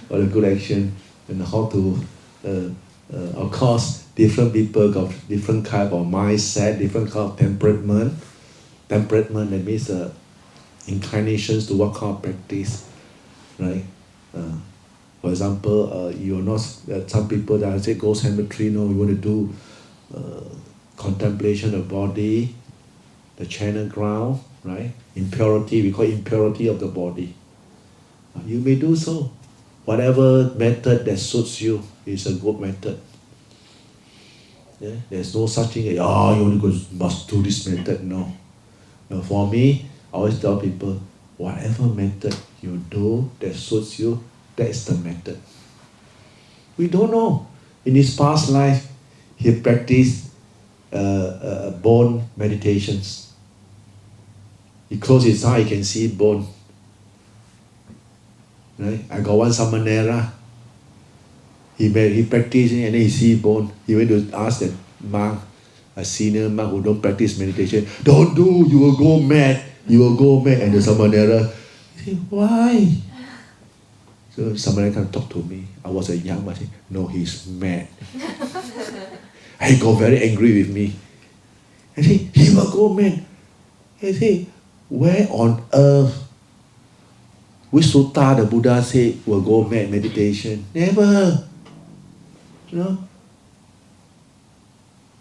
All the good action, and how to, of course, different people got different kind of mindset, different kind of temperament. Temperament, that means inclinations to what kind of practice, right? For example, you're not, some people that say go cemetery, no, you want to do contemplation of body, the channel ground, right? Impurity, we call it impurity of the body. You may do so. Whatever method that suits you is a good method. Yeah? There's no such thing as, you only must do this method. No. For me, I always tell people, whatever method you do that suits you, that's the method. We don't know. In his past life, he practiced bone meditations. He closed his eye, he can see bone. Right? I got one Samanera. He practiced and then he see bone. He went to ask that monk, a senior monk who don't practice meditation, don't do, you will go mad. You will go mad. And the Samanera, he said, why? So Samanera come talk to me. I was a young man. I said, no, he's mad. He got very angry with me. I said, he will go mad. I said, where on earth which sutta the Buddha said will go mad meditation? Never.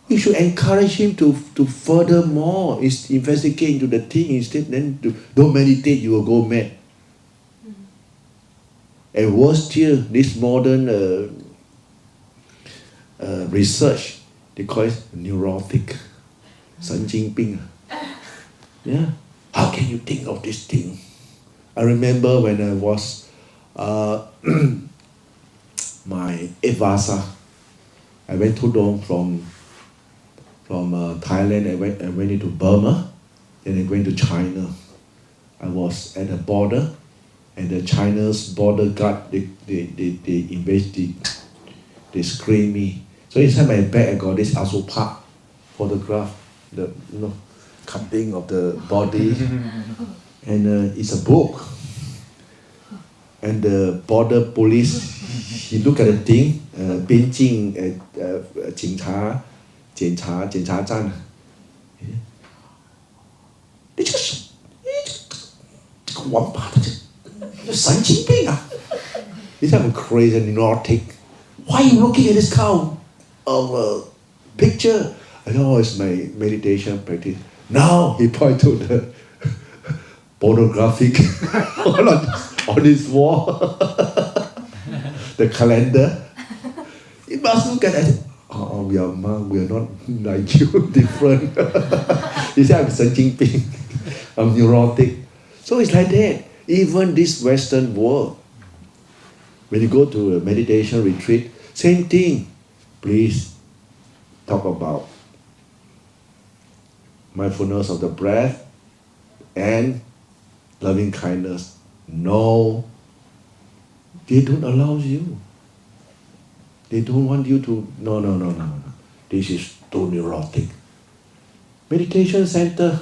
You should encourage him to further more, investigate into the thing instead. Then don't meditate, you will go mad. And worse still, this modern research, they call it neurotic, 神经病. Yeah. How can you think of this thing? I remember when I was my Evasa, I went to Dong from Thailand. I went into Burma, then I went to China. I was at the border, and the China's border guard they invade, they screen me. So inside my bag I got this Asupa photograph, the cutting of the body. And it's a book. And the border police, he look at the thing, 边境警察站，你这个王八蛋，这神经病啊！ He said I'm crazy and neurotic. Why are you looking at this kind of picture? I know it's my meditation practice. Now he pointed to the pornographic on his wall, the calendar. You must look at it. We are monk, we are not like you, different. He said I'm 神经病, I'm neurotic. So it's like that. Even this Western world, when you go to a meditation retreat, same thing. Please talk about mindfulness of the breath and loving kindness. No, they don't allow you. They don't want you to, no. This is too neurotic. Meditation center.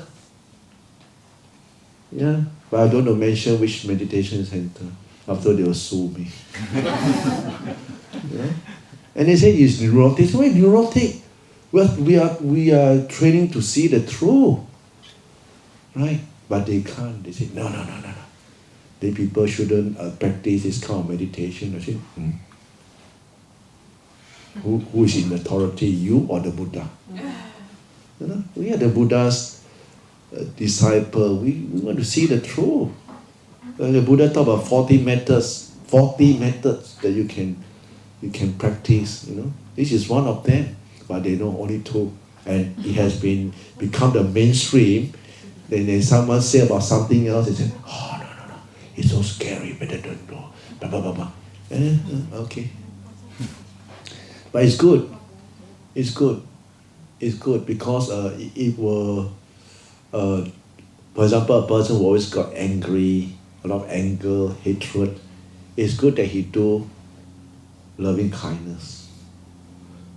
Yeah, but I don't want to mention which meditation center. After they will sue me. Yeah? And they say it's neurotic. Why neurotic? Well, we are training to see the truth, right? But they can't. They say no. The people shouldn't practice this kind of meditation. I say, who is in authority, you or the Buddha? You know, we are the Buddha's disciple. We want to see the truth. The Buddha talked about 40 methods that you can practice. You know, this is one of them, but they know only two, and it has become the mainstream. Then someone say about something else, they say, oh no, it's so scary, better don't go. Blah blah blah blah. Okay, but it's good. It's good because it will. For example, a person who always got angry, a lot of anger, hatred, it's good that he do loving kindness.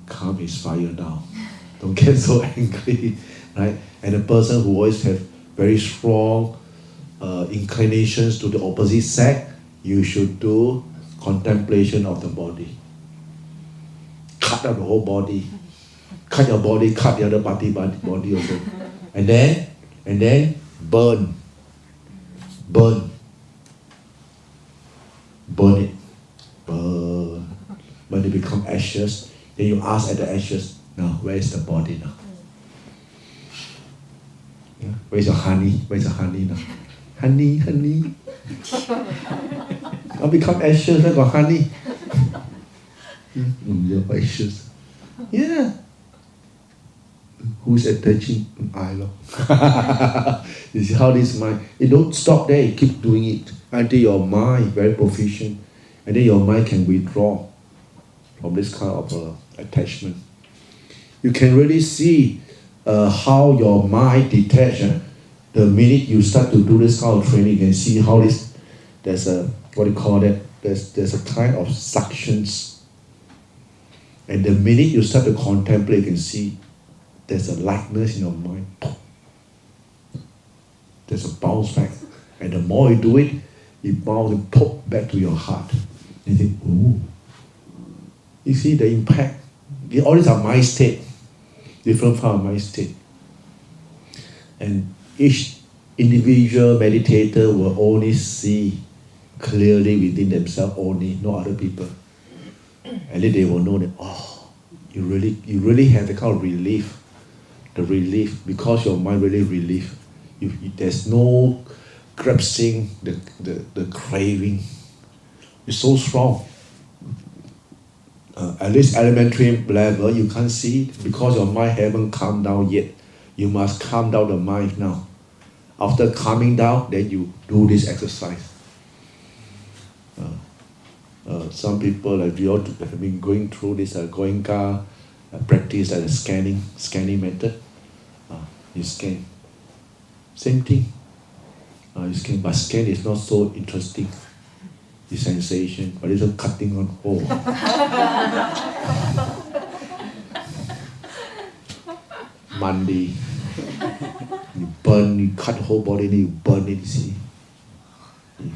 Calm his fire down. Don't get so angry, right? And a person who always have very strong inclinations to the opposite sex, you should do contemplation of the body. Cut out the whole body. Cut your body, cut the other body also. And then burn it. When it become ashes, then you ask at the ashes, now where is the body now? Yeah? Where's your honey? Where's your honey now? Honey. I'll become ashes, I got honey. Your ashes. Yeah. Who's attaching? I know. You see how this mind, it don't stop there, you keep doing it until your mind very proficient, and then your mind can withdraw from this kind of attachment. You can really see how your mind detach. The minute you start to do this kind of training, you can see how there's a, what do you call that? There's a kind of suctions. And the minute you start to contemplate, you can see there's a lightness in your mind. There's a bounce back. And the more you do it, it bounces and pop back to your heart. And you think, ooh. You see the impact. All these are mind state. Different from mind state. And each individual meditator will only see clearly within themselves only, no other people. And then they will know that, oh, you really have the kind of relief. The relief, because your mind really relief. There's no grasping the craving. It's so strong. At least elementary level, you can't see it because your mind haven't calmed down yet. You must calm down the mind now. After calming down, then you do this exercise. Some people, like we all have been going through this Goenka practice, like the scanning method. You scan. Same thing. You scan, but scan is not so interesting. The sensation, but it's a cutting on hole. Monday. You cut the whole body, then you burn it, you see.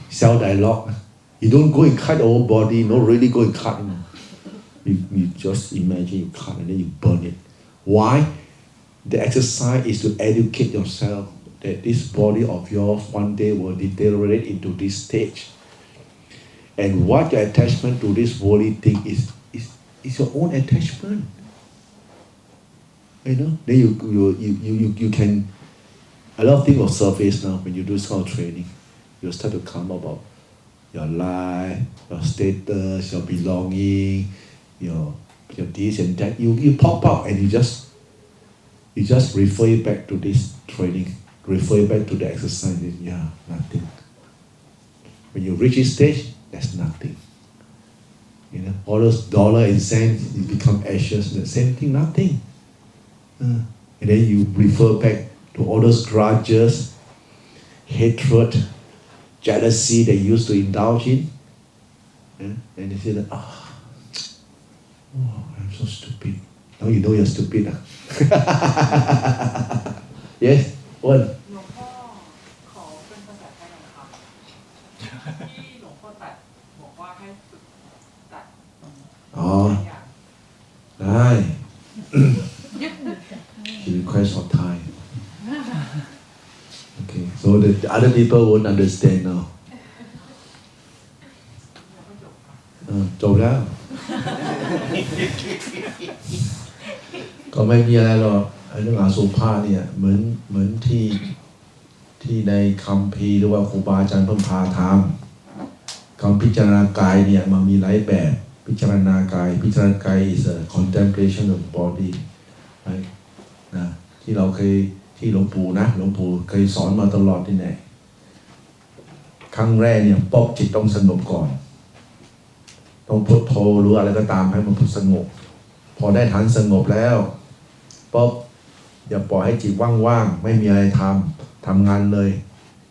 Cell dialogue. You don't go and cut the whole body, not really go and cut. You just imagine you cut and then you burn it. Why? The exercise is to educate yourself that this body of yours one day will deteriorate into this stage. And what your attachment to this worldly thing is your own attachment. You know? Then you can, a lot of things will surface now when you do this kind of training. You'll start to come about your life, your status, your belonging, your this and that. You pop out and you just refer it back to this training, refer it back to the exercise. Yeah, nothing. When you reach this stage, there's nothing. You know, all those dollar and cents, it become ashes. The same thing, nothing. And then you refer back to all those grudges, hatred, jealousy they used to indulge in. And they say that, oh, I'm so stupid. Now you know you're stupid. Yes? One. หลวงพ่อขอเป็นภาษาไทยหน่อยครับที่หลวงพ่อตัดบอกว่าให้ฝึกตัด อ๋อ ได้ No, the other people won't understand now. จบแล้ว ก็ไม่มีอะไรหรอกเรื่องอาสุภะเนี่ยเหมือนที่ในคัมภีร์หรือว่าครูบาอาจารย์เพิ่มพาทำคำพิจารณากายเนี่ยมันมีหลายแบบพิจารณากาย is a contemplation of body นะที่เราเคยที่หลวงปู่เคยสอนมาตลอดที่ไหนครั้งแรกเนี่ยป๊อบจิตต้องสงบก่อนต้องพุทโธหรืออะไรก็ตามให้มันสงบพอได้ฐานสงบแล้วป๊อบอย่าปล่อยให้จิตว่างๆไม่มีอะไรทำงานเลย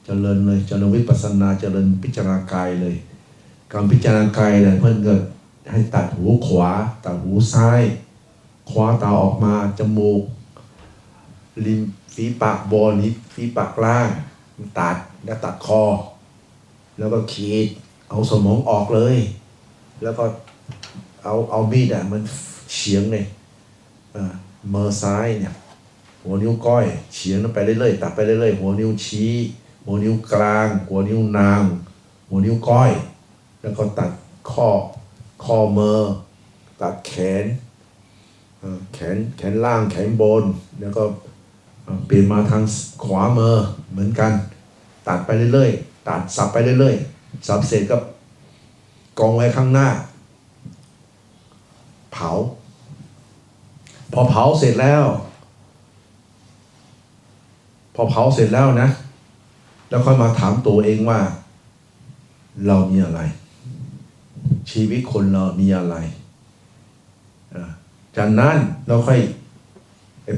เจริญวิปัสสนาเจริญพิจารณากายเลยการพิจารณากายเนี่ยเพื่อนก็ให้ตัดหูขวาตัดหูซ้ายคว้าตาออกมาจมูกริมฝีปากบนฝีปากล่างตัดแล้วตัดคอแล้วก็ขีดเอาสมองออกเลยแล้วก็เอามีดมันเฉียงเลยมือซ้ายเนี่ยหัวนิ้วก้อยเฉียงไปเรื่อยๆตัดไปเรื่อยๆหัวนิ้วชี้หัวนิ้วกลางหัวนิ้วนางหัวนิ้วก้อยแล้วก็ตัดข้อมือตัดแขนล่างแขนบนแล้วก็เปลี่ยนมาทางขวามือเหมือนกันตัดไปเรื่อยๆตัดสับไปเรื่อยๆสับเสร็จก็กองไว้ข้างหน้าเผาพอเผาเสร็จแล้วนะแล้วค่อยมาถามตัวเองว่าเรามีอะไรชีวิตคนเรามีอะไรจากนั้นเราค่อย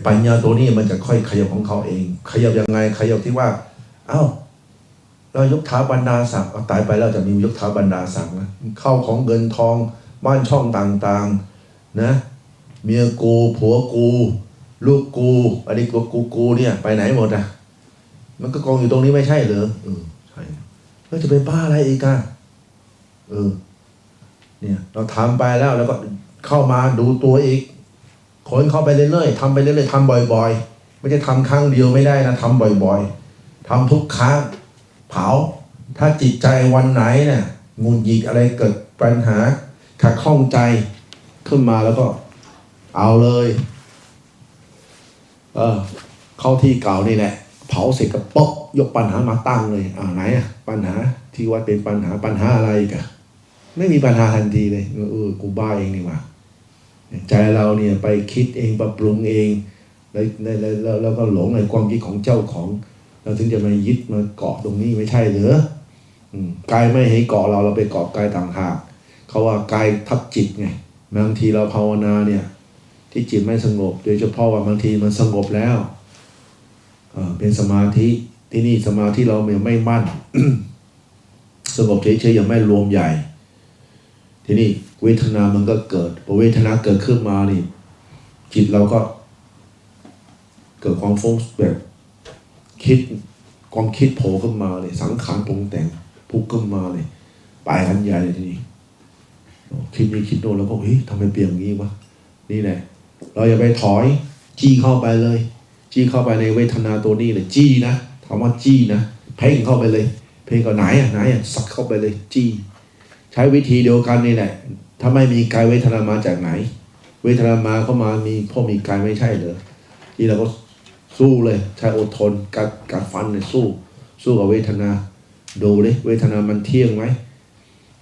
ปัญญาตัวนี้มันจะค่อยขยับของเขาเองขยับยังไงขยับที่ว่าเรายกเท้าบรรดาศักดิ์ตายไปแล้วจะมียกเท้าบรรดาศักดิ์นะเข้าของเงินทองบ้านช่องต่างๆนะเมียกูผัวกูลูกกูอันนี้กูเนี่ยไปไหนหมดอ่ะมันก็กองอยู่ตรงนี้ไม่ใช่เหรอใช่แล้วจะไปบ้าอะไรอีกอ่ะเนี่ยเราทำไปแล้วก็เข้ามาดูตัวอีกคนเข้าไปเรื่อยๆทำไปเรื่อยๆทำบ่อยๆไม่ใช่ทำครั้งเดียวไม่ได้นะทำบ่อยๆทำทุกครั้งเผาถ้าจิตใจวันไหนเนี่ยงุนหงิดอะไรเกิดปัญหาขัดข้องใจขึ้นมาแล้วก็เอาเลยเข้าที่เก่านี่แหละเผาเสร็จก็ป๊อกยกปัญหามาตั้งเลยไหนปัญหาที่ว่าเป็นปัญหาอะไรกันไม่มีปัญหาทันทีเลยกูบ้าเองนี่หว่าใจเราเนี่ยไปคิดเองปรับปรุงเองแล้วก็หลงในความคิดของเจ้าของเราถึงจะมายึดมาเกาะตรงนี้ไม่ใช่เหรอกายไม่ให้เกาะเราไปเกาะกายต่างหากเขาว่ากายทับจิตไงบางทีเราภาวนาเนี่ยที่จิตไม่สงบโดยเฉพาะว่าบางทีมันสงบแล้วเป็นสมาธิที่นี่สมาธิเราไม่มั่น สงบเฉยๆยังไม่รวมใหญ่ทีนี้เวทนามันก็เกิดพอเวทนาเกิดขึ้นมานี่จิตเราก็เกิดความฟุ้งแบบความคิดโผล่ขึ้นมาเลยสังขารปรุงแต่งพุ่งขึ้นมาเลยไปกันใหญ่เลยทีนี้คิดนี้คิดโน่นแล้วก็ทำไมเปลี่ยนอย่างนี้วะนี่แหละเราอย่าไปถอยจี้เข้าไปเลยจี้เข้าไปในเวทนาตัวนี้เลยจี้นะคำว่าจี้นะเพ่งเข้าไปเลยเพ่งก็ไหนสักเข้าไปเลยจี้ใช้วิธีเดียวกันนี่แหละถ้าไม่มีกายเวทนามาจากไหนเวทนามาเข้ามามีพ่อมีกายไม่ใช่เหรอที่เราก็สู้เลยใช้อดทนกัดฟันเลยสู้กับเวทนาดูเลยเวทนามันเที่ยงไหม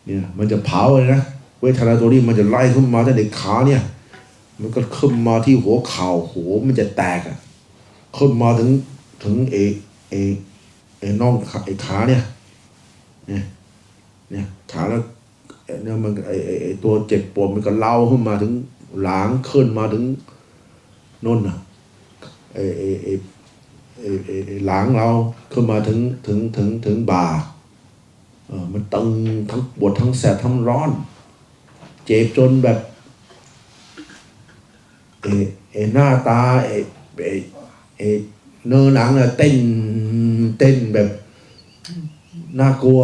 เนี่ยมันจะเผาเลยนะเวทนาตัวนี้มันจะไล่ขึ้นมาตั้งแต่ขาเนี่ยมันก็ขึ้นมาที่หัวเข่าหัวมันจะแตกขึ้นมาถึงน่องขาเนี่ยขาแล้วเนี่ยมันตัวเจ็บปวดมันก็เล่าขึ้นมาถึงหลังขึ้นมาถึงน่นน่ะหลังเราขึ้นมาถึงบ่ามันตึงทั้งปวดทั้งแสบทั้งร้อนเจ็บจนแบบหน้าตาเนื้อหนังเนี่ยเต้นแบบน่ากลัว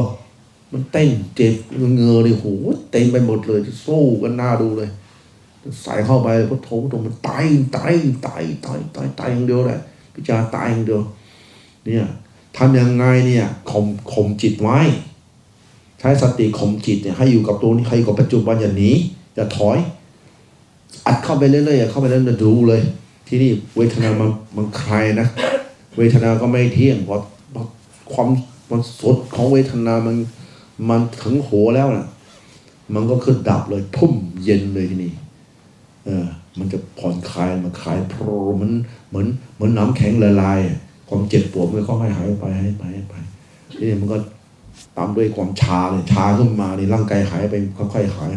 มันเต้นเจ็บเงือเลยโหเต็มไปหมดเลยสู้กันหน้าดูเลยใส่เข้าไปพุทโธตรงมันตายอย่างเดียวแหละพิจารณาตายอย่างเดียวเนี่ย ทำยังไงเนี่ยข่มจิตไว้ใช้สติข่มจิตเนี่ยให้อยู่กับตัวนี้ให้อยู่กับปัจจุบันอย่าหนีอย่าถอยอัดเข้าไปเรื่อยๆเข้าไปเรื่อยๆดูเลยที่นี่เวทนามันคลายนะเวทนาก็ไม่เที่ยงเพราะความมันสดของเวทนามันถึงหัวแล้วนะมันก็คือดับเลยพุ่มเย็นเลยที่นี่มันจะผ่อนคลายมันคลายโปรมันเหมือนน้ำแข็งละลายความเจ็บปวดมันก็หายไปทีนี้มันก็ตามด้วยความชาเลยชาขึ้นมาในร่างกายหายไปค่อยๆหาย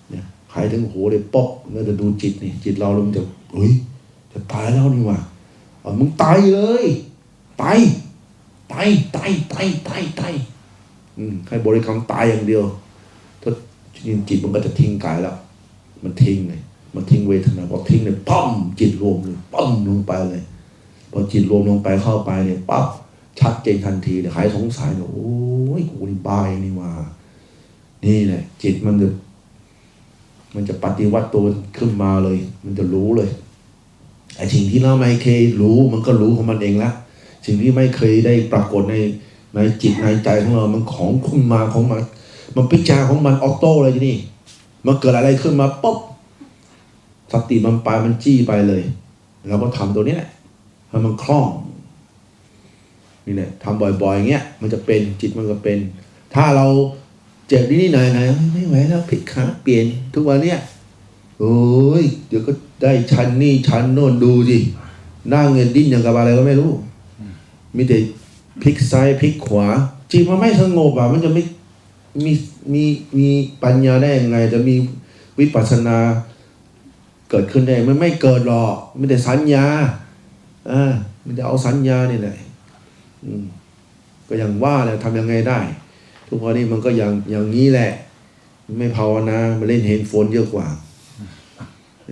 เนี่ยหายถึงหัวเลยป๊อกแล้วจะดูจิตนี่จิตเรามันจะจะตายแล้วนี่ว่ะมึงตายเลยตายให้บริกรรมตายอย่างเดียวถ้าจิตมันก็จะทิ้งกายแล้วมันทิ้งเลยมันทิ้งเวทนาพอทิ้งเลยปั้มจิตรวมเลยปั้มลงไปเลยพอจิตรวมลงไปเข้าไปเนี่ยปั๊บชัดเจนทันทีเลยหายสงสัยเลยโอ้ยกูนี่บายนี่ว่านี่แหละจิตมันจะปฏิวัติตัวขึ้นมาเลยมันจะรู้เลยไอ้สิ่งที่เราไม่เคยรู้มันก็รู้ของมันเองละสิ่งที่ไม่เคยได้ปรากฏในจิตในใจของเรามันของขึ้นมาของมันพิจารณาของมันออโต้เลยทีนี่มันเกิดอะไรขึ้นมาปุ๊บสติมันไปมันจี้ไปเลยเราก็ทำตัวนี้แหละให้มันคล่องนี่แหละทำบ่อยๆอย่างเงี้ยมันจะเป็นจิตมันก็เป็นถ้าเราเจ็บนิดๆหน่อยๆไม่ไหวแล้วผิดขาเปลี่ยนทุกวันเนี้ยโอ้ยเดี๋ยวก็ได้ชั้นนี่ชั้นโน่นดูสินั่งเงินดิ้นอย่างกับอะไรก็ไม่รู้มีแต่พลิกซ้ายพลิกขวาจิตมันไม่สงบมันจะไม่มีปัญญาได้ยังไงจะมีวิปัสสนาเกิดขึ้นได้มันไม่เกิดหรอกไม่ได้สัญญามันจะเอาสัญญานี่แหละก็อย่างว่าแหละทำยังไงได้ทุกวันนี้มันก็อย่างนี้แหละไม่ภาวนามาเล่นเฮนโฟนเยอะกว่า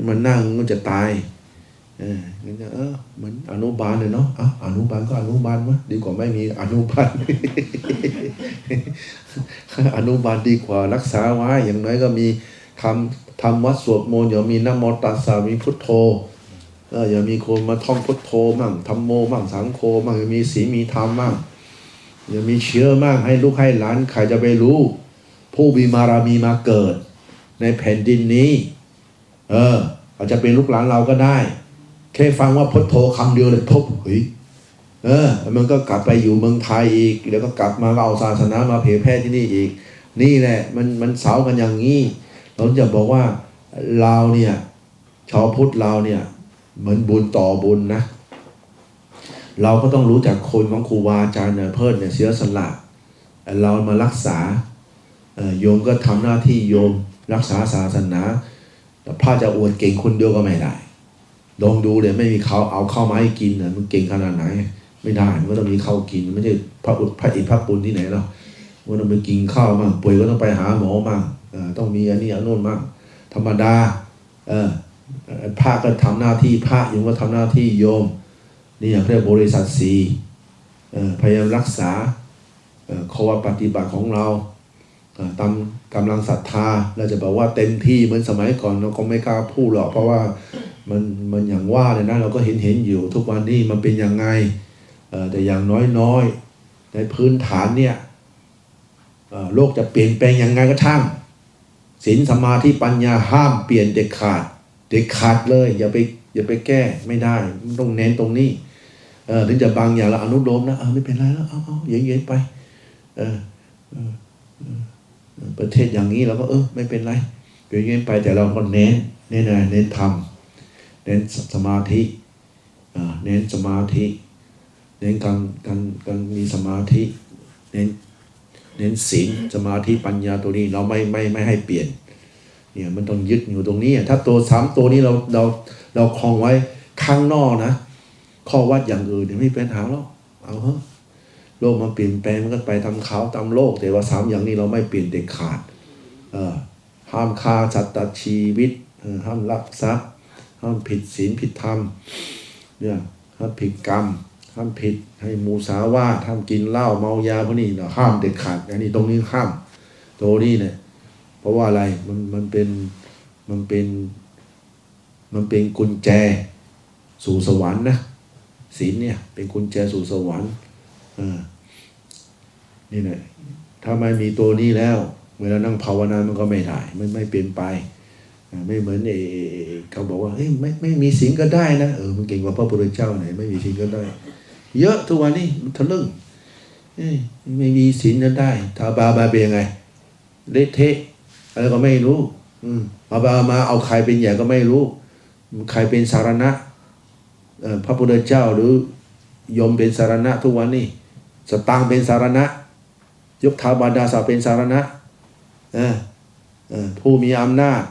มันนั่งมันจะตายงั้นเหมือนอนุบาลเลยเนาะอนุบาลก็อนุบาลวะดีกว่าไม่มีอนุบาล อนุบาลดีกว่ารักษาไว้อย่างน้อยก็มีทำวัดสวดมนต์อย่ามีนะโมตัสสะมีพุทโธอย่ามีคนมาท่องพุทโธมั่งธัมโมมั่งสังโฆมั่งอย่ามีศีลมีธรรมมั่งอย่ามีเชื้อมั่งให้ลูกให้หลานใครจะไปรู้ผู้มีบารมีมาเกิดในแผ่นดินนี้อาจจะเป็นลูกหลานเราก็ได้แค่ฟังว่าพุทโธคำเดียวเลยพบมันก็กลับไปอยู่เมืองไทยอีกแล้วก็กลับมาเอาศาสนามาเผยแพร่ที่นี่อีกนี่แหละมันเสากันอย่างนี้เราจะบอกว่าเราเนี่ยชาวพุทธเราเนี่ยเหมือนบุญต่อบุญนะเราก็ต้องรู้จักคนของครูบาอาจารย์เนี่ยเพิ่นเนี่ยเสียสละเรามารักษาโยมก็ทำหน้าที่โยมรักษาศาสนาแต่พระจะอวดเก่งคนเดียวก็ไม่ได้ลองดูเลยไม่มีเขาเอาเข้ามาให้กินนะมันเก่งขนาดไหนไม่ได้มันก็ต้องมีข้าวกินไม่ใช่พระอิฐพระปุณที่ไหนหรอกมันต้องไปกินข้าวมั่งป่วยก็ต้องไปหาหมอมั่งต้องมีอันนี้อันโน้นมั่งธรรมดาพระก็ทำหน้าที่พระโยมก็ทำหน้าที่โยมนี่อย่างเรียกบริษัทสีพยายามรักษาข้อปฏิบัติของเราตามกำลังศรัทธาเราจะบอกว่าเต็มที่เหมือนสมัยก่อนเราก็ไม่กล้าพูดหรอกเพราะว่ามันอย่างว่าเลยนะเราก็เห็นอยู่ทุกวันนี้มันเป็นยังไงแต่อย่างน้อยในพื้นฐานเนี่ยโลกจะเปลี่ยนแปลงยังไงก็ช่างศีลสมาธิปัญญาห้ามเปลี่ยนเด็ดขาดเลยอย่าไปแก้ไม่ได้ต้องเน้นตรงนี้ถึงจะบางอย่างเราอนุโลมนะไม่เป็นไรแล้วเอาเย็นๆไปประเทศอย่างนี้เราก็ไม่เป็นไรเย็นๆไปแต่เราก็เน้นธรรมเน้นสมาธิเน้นสมาธิเน้นการมีสมาธิเน้นศีลสมาธิปัญญาตัวนี้เราไม่ให้เปลี่ยนเนี่ยมันต้องยึดอยู่ตรงนี้ถ้าตัว3ตัวนี้เราครองไว้ข้างนอกนะข้อวัดอย่างอื่นไม่เป็นหาหรอกเอาเถอะโลกมันเปลี่ยนแปลงมันก็ไปทำขาวตามโลกแต่ว่า3อย่างนี้เราไม่เปลี่ยนเด็ดขาดห้ามฆ่าสัตว์ตัดชีวิตห้ามลักทรัพย์ห้ามผิดศีลผิดธรรมเนี่ยห้ามผิดกรรมห้ามผิดให้มูสาวาทห้ามกินเหล้าเมายาพวกนี้เราห้ามเด็ดขาดอันนี้ตรงนี้ห้ามตัวนี้เนี่ยเพราะว่าอะไรมันเป็นกุญแจสู่สวรรค์นะศีลเนี่ยเป็นกุญแจสู่สวรรค์ นี่แหละถ้าไม่มีตัวนี้แล้วเวลานั่งภาวนามันก็ไม่ได้ไม่เป็นไปไม่เหมือนเขาบอกว่าเฮ้ยไม่มีศีลก็ได้นะมันเก่งกว่าพระพุทธเจ้าไหนไม่มีศีลก็ได้เยอะทุกวันนี้ทะลึ่งไม่มีศีลก็ได้ถ้าบาเป็นยังไงเละเทะอะไรก็ไม่รู้บามาเอาใครเป็นใหญ่ก็ไม่รู้ใครเป็นสารณะพระพุทธเจ้าหรือยมเป็นสารณะทุกวันนี้สตางค์เป็นสารณะยกเท้าบาดาศักดิ์เป็นสารณะผู้มีอำนาจ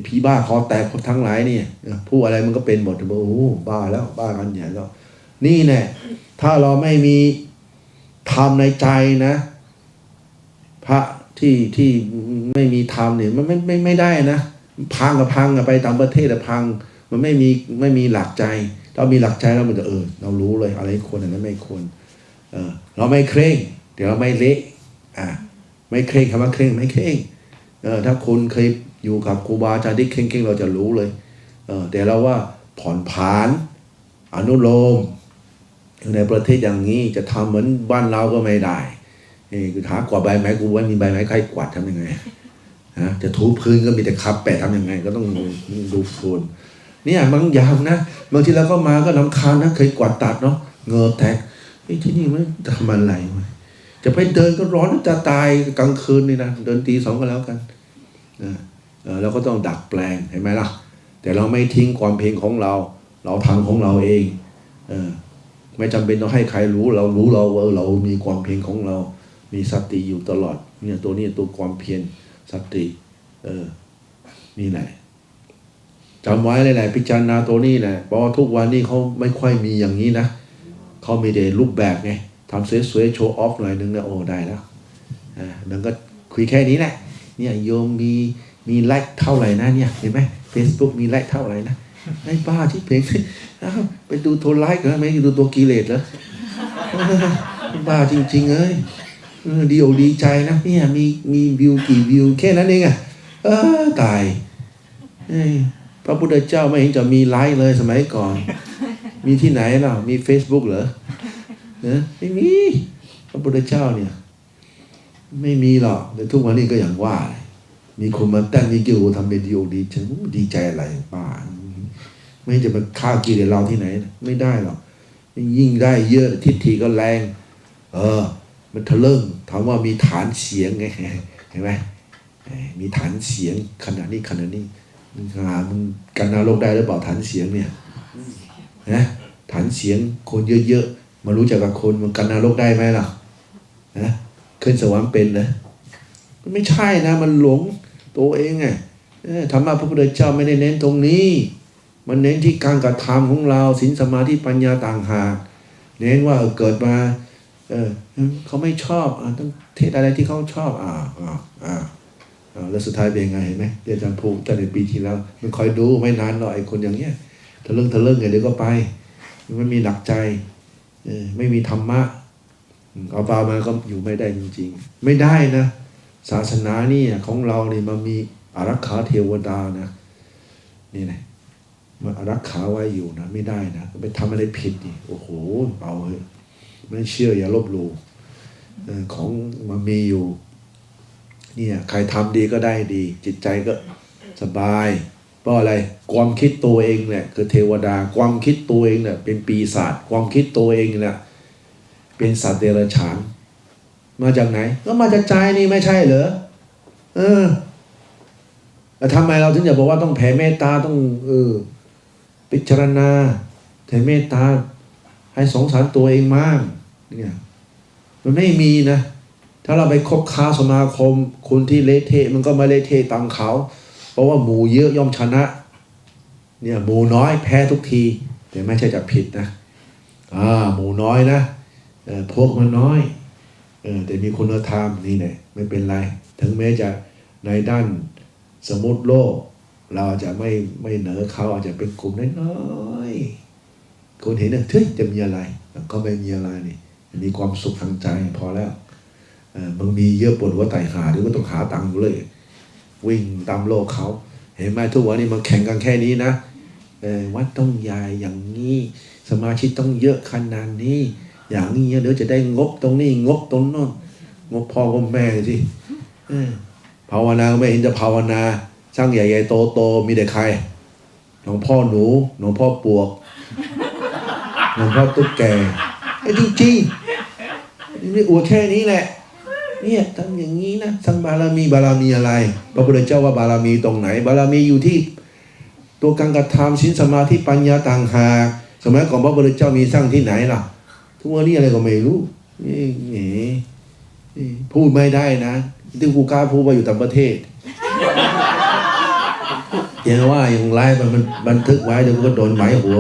ผีบ้าคอแตกทั้งหลายเนี่ยผู้อะไรมันก็เป็นหมดโอ้โหบ้าแล้วบ้ากันใหญ่แล้วนี่แน่ถ้าเราไม่มีธรรมในใจนะพระที่ไม่มีธรรมเนี่ยมันไม่ได้นะพังไปต่างประเทศพังมันไม่มีหลักใจเรามีหลักใจแล้วมันจะเรารู้เลยอะไรควรอะไรไม่ควรเราไม่เคร่งเดี๋ยวเราไม่เละไม่เคร่งคำว่าเคร่งไม่เคร่งถ้าคุณเคยอยู่กับครูบาอาจารย์ที่เคร่งเราจะรู้เลยแต่เราว่าผ่อนผันอนุโลมในประเทศอย่างนี้จะทำเหมือนบ้านเราก็ไม่ได้คือหากวาดใบไม้กูว่ามีใบไม้ใครกวาดทำยังไงจะถูพื้นก็มีแต่คับแปะทำยังไงก็ต้องดูโฟนเนี่ยบางอย่างนะบางทีเราก็มาก็น้ำค้างนะเคยกวาดตัดเนาะเงือแตกที่นี่มันทำอะไรจะไปเดินก็ร้อนจะตายกลางคืนนี่นะเดินตี 2ก็แล้วกันเราก็ต้องดัดแปลงเห็นไหมล่ะแต่เราไม่ทิ้งความเพียรของเราทำของเราเองไม่จำเป็นต้องให้ใครรู้เราเรามีความเพียรของเรามีสติอยู่ตลอดเนี่ยตัวนี้ตัวความเพียรสตินี่แหละจำไว้เลยแหละพิจารณาตัวนี้แหละเพราะว่าทุกวันนี้เขาไม่ค่อยมีอย่างนี้นะเขามีแต่รูปแบบไงทำสวยๆโชว์ออฟหน่อยนึงนะโอ้ได้แล้วมันก็คุยแค่นี้แหละเนี่ยโยมมีไลค์เท่าไหร่นะเนี่ยเห็นไหม Facebook มีไลค์เท่าไหร่นะไอ้บ้าที่เพลงไปดูตัวไลค์เหรอไม่ดูตัวกิเลสเหรอบ้าจริงๆเอ้ยดีใจนะเนี่ยมีวิวกี่วิวแค่นั้นเองตายพระพุทธเจ้าไม่เห็นจะมีไลค์เลยสมัยก่อนมีที่ไหนเนาะมี Facebook เหรอไม่มีพระพุทธเจ้าเนี่ยไม่มีหรอกแต่ทุกวันนี้ก็อย่างว่ามีคนมาแต่งมีกิวทำเป็นดีใจอะไรบ้าไม่จะมาฆ่ากิเลสเราที่ไหนไม่ได้หรอกยิ่งได้เยอะทิฏฐิก็แรงมันทะลึ่งถามว่ามีฐานเสียงไงเห็นไหมมีฐานเสียงขนาดนี้มันกันนรกได้หรือเปล่าฐานเสียงเนี่ยนะฐานเสียงคนเยอะๆมารู้จักกับคนมันกันนรกได้ไหมล่ะนะขึ้นสวรรค์เป็นนะมันไม่ใช่นะมันหลงตัวเองไงธรรมะพระพุทธเจ้าไม่ได้เน้นตรงนี้มันเน้นที่การกระทำของเราศีลสมาธิปัญญาต่างหากเน้นว่าเกิดมาเขาไม่ชอบต้องเทศอะไรที่เขาชอบแล้วสุดท้ายเป็นไงเห็นไหมอาจารย์ภูมิตั้งแต่ปีที่แล้วมันคอยดูไม่นานหรอกไอ้คนอย่างเงี้ยทะลึ่งไงเดี๋ยวก็ไปมันมีหลักใจไม่มีธรรมะเอาปามาก็อยู่ไม่ได้จริงๆไม่ได้นะศาสนานี่ของเราเนี่ยมันมีอารักขาเทวดานะนี่นะมันอารักขาไว้อยู่นะไม่ได้นะไปทำอะไรผิดนี่โอ้โหเอาเฮ้ยไม่เชื่ออย่าลบหลู่ของมันมีอยู่เนี่ยใครทำดีก็ได้ดีจิตใจก็สบายเพราะอะไรความคิดตัวเองเนี่ยคือเทวดาความคิดตัวเองเนี่ยเป็นปีศาจความคิดตัวเองเนี่ยเป็นสัตว์เดรัจฉานมาจากไหนก็มาจากใจนี่ไม่ใช่เหรอแต่ทำไมเราถึงจะบอกว่าต้องแผ่เมตตาต้องพิจารณาแผ่เมตตาให้สงสารตัวเองมากเนี่ยมันไม่มีนะถ้าเราไปคบค้าสมาคมคนที่เละเทะมันก็มาเละเทะตามเขาเพราะว่าหมู่เยอะย่อมชนะเนี่ยหมู่น้อยแพ้ทุกทีแต่ไม่ใช่จะผิดนะหมู่น้อยนะพวกมันน้อยแต่มีคุณธรรมนี่แหละไม่เป็นไรถึงแม้จะในด้านสมมุติโลกเราจะไม่เหนือเขาอาจจะเป็นกลุ่มน้อยๆคนเห็นเนี่ยเฮ้ยจะมีอะไรก็ไม่มีอะไรนี่มีความสุขทางใจพอแล้วมึงมีเยอะปวดหัวไตหาหรือว่าต้องหาตังค์อยู่เลยวิ่งตามโลกเขาเห็นไหมทุกวันนี้มันแข่งกันแค่นี้นะวัดต้องใหญ่อย่างนี้สมาชิกต้องเยอะขนาดนี้ อย่างนี้เดี๋ยวจะได้งบตรงนี้งบตรงโน้นงบพ่อก็แม่สิภาวนาไม่เห็นจะภาวนาสร้างใหญ่ๆโตๆมีแต่ใครหลวงพ่อหนูหลวงพ่อปวกหลวงพ่อตุ๊กแกจริงๆนี่อวดแค่นี้แหละเนี่ยทำอย่างนี้นะสร้างบารมีอะไรพระพุทธเจ้าว่าบารมีตรงไหนบารมีอยู่ที่ตัวการกระทำศีลสมาธิปัญญาต่างหากสมัยก่อนพระพุทธเจ้ามีสร้างที่ไหนล่ะทุกวันนี้อะไรก็ไม่รู้พูดไม่ได้นะที่กูกล้าพูดว่าอยู่ต่างประเทศอย่างว่าอย่างไรมันบันทึกไว้เดี๋ยวก็โดนหมายหัว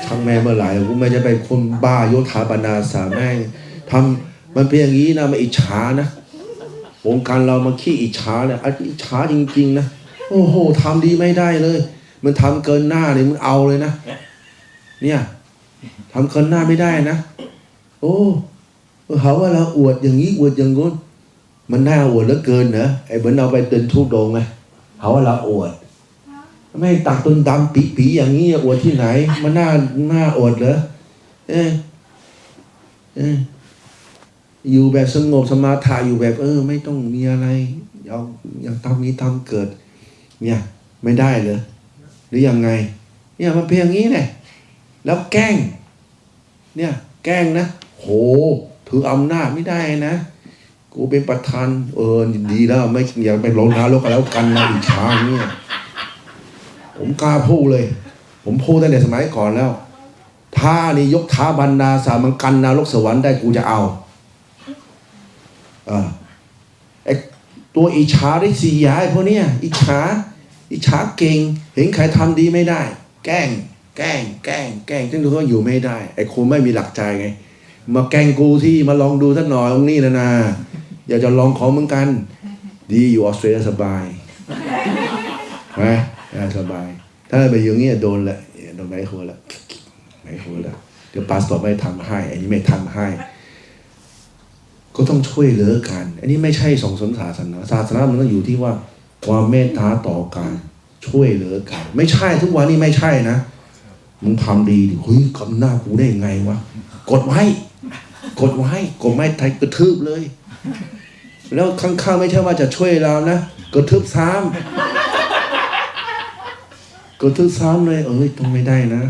ช่างแม่เมื่อไหร่กูไม่จะไปคนบ้าโยธาบรรณาสาแม่งทำมันเป็นอย่างนี้นะมาอิจฉานะวงการเรามาขี้อิจฉาเนี่ยอิจฉาจริงๆนะโอ้โหทำดีไม่ได้เลยมันทำเกินหน้าเลยมึงเอาเลยนะเนี่ยทำเกินหน้าไม่ได้นะโอ้เขาว่าเราอวดอย่างนี้อวดอย่างนู้นมันน่าอวดเหลือเกินเหรอไอ้เหมือนเราไปเดินทุดงไงเขาว่าเราอวดไม่ตักต้นดำปีอย่างนี้อวดที่ไหนมันน่าอวดเหรออยู่แบบสงบสมาธิอยู่แบบไม่ต้องมีอะไรเอาอย่างตามนี้ทำเกิดเนี่ยไม่ได้เหรอหรือยังไงเนี่ยมันเพียงนี้แหละแล้วแกล้งเนี่ยแกล้งนะโหถืออำนาจไม่ได้นะกูเป็นประธานดีแล้วไม่อยากไปลงนรกแล้วกันนะอิจฉาเนี่ยผมกล้าพูดเลยผมพูดตั้งแต่สมัยก่อนแล้วถ้านี่ยกท้าบรรดาสามังกันนรกสวรรค์ได้กูจะเอาไอตัวอิจฉาได้สี่อย่างพวกเนี้ยอิจฉาเก่งเห็นใครทำดีไม่ได้แกล้งจนเขาอยู่ไม่ได้ไอ้คนไม่มีหลักใจไงมาแกล้งกูที่มาลองดูสักหน่อยตรงนี้นะอยากจะลองของเหมือนกันดีอยู่ออสเตรเลียสบายไหมสบายถ้าไปอย่างนี้โดนแหละโดนไม่หัวแล้วเดี๋ยวพาสปอร์ตไม่ทำให้อันนี้ไม่ทำให้ก็ต้องช่วยเหลือกันอันนี้ไม่ใช่ส่งเสริมศาสนามันต้องอยู่ที่ว่าความเมตตาต่อกันช่วยเหลือกันไม่ใช่ทุกวันนี้ไม่ใช่นะมึงทำดีดิเฮ้ยกำหน้ากูได้ไงวะกดไว้ไทยกระทืบเลยแล้วข้างๆไม่ใช่ว่าจะช่วยเรานะกระทืบซ้ำเลยต้องไม่ได้นะ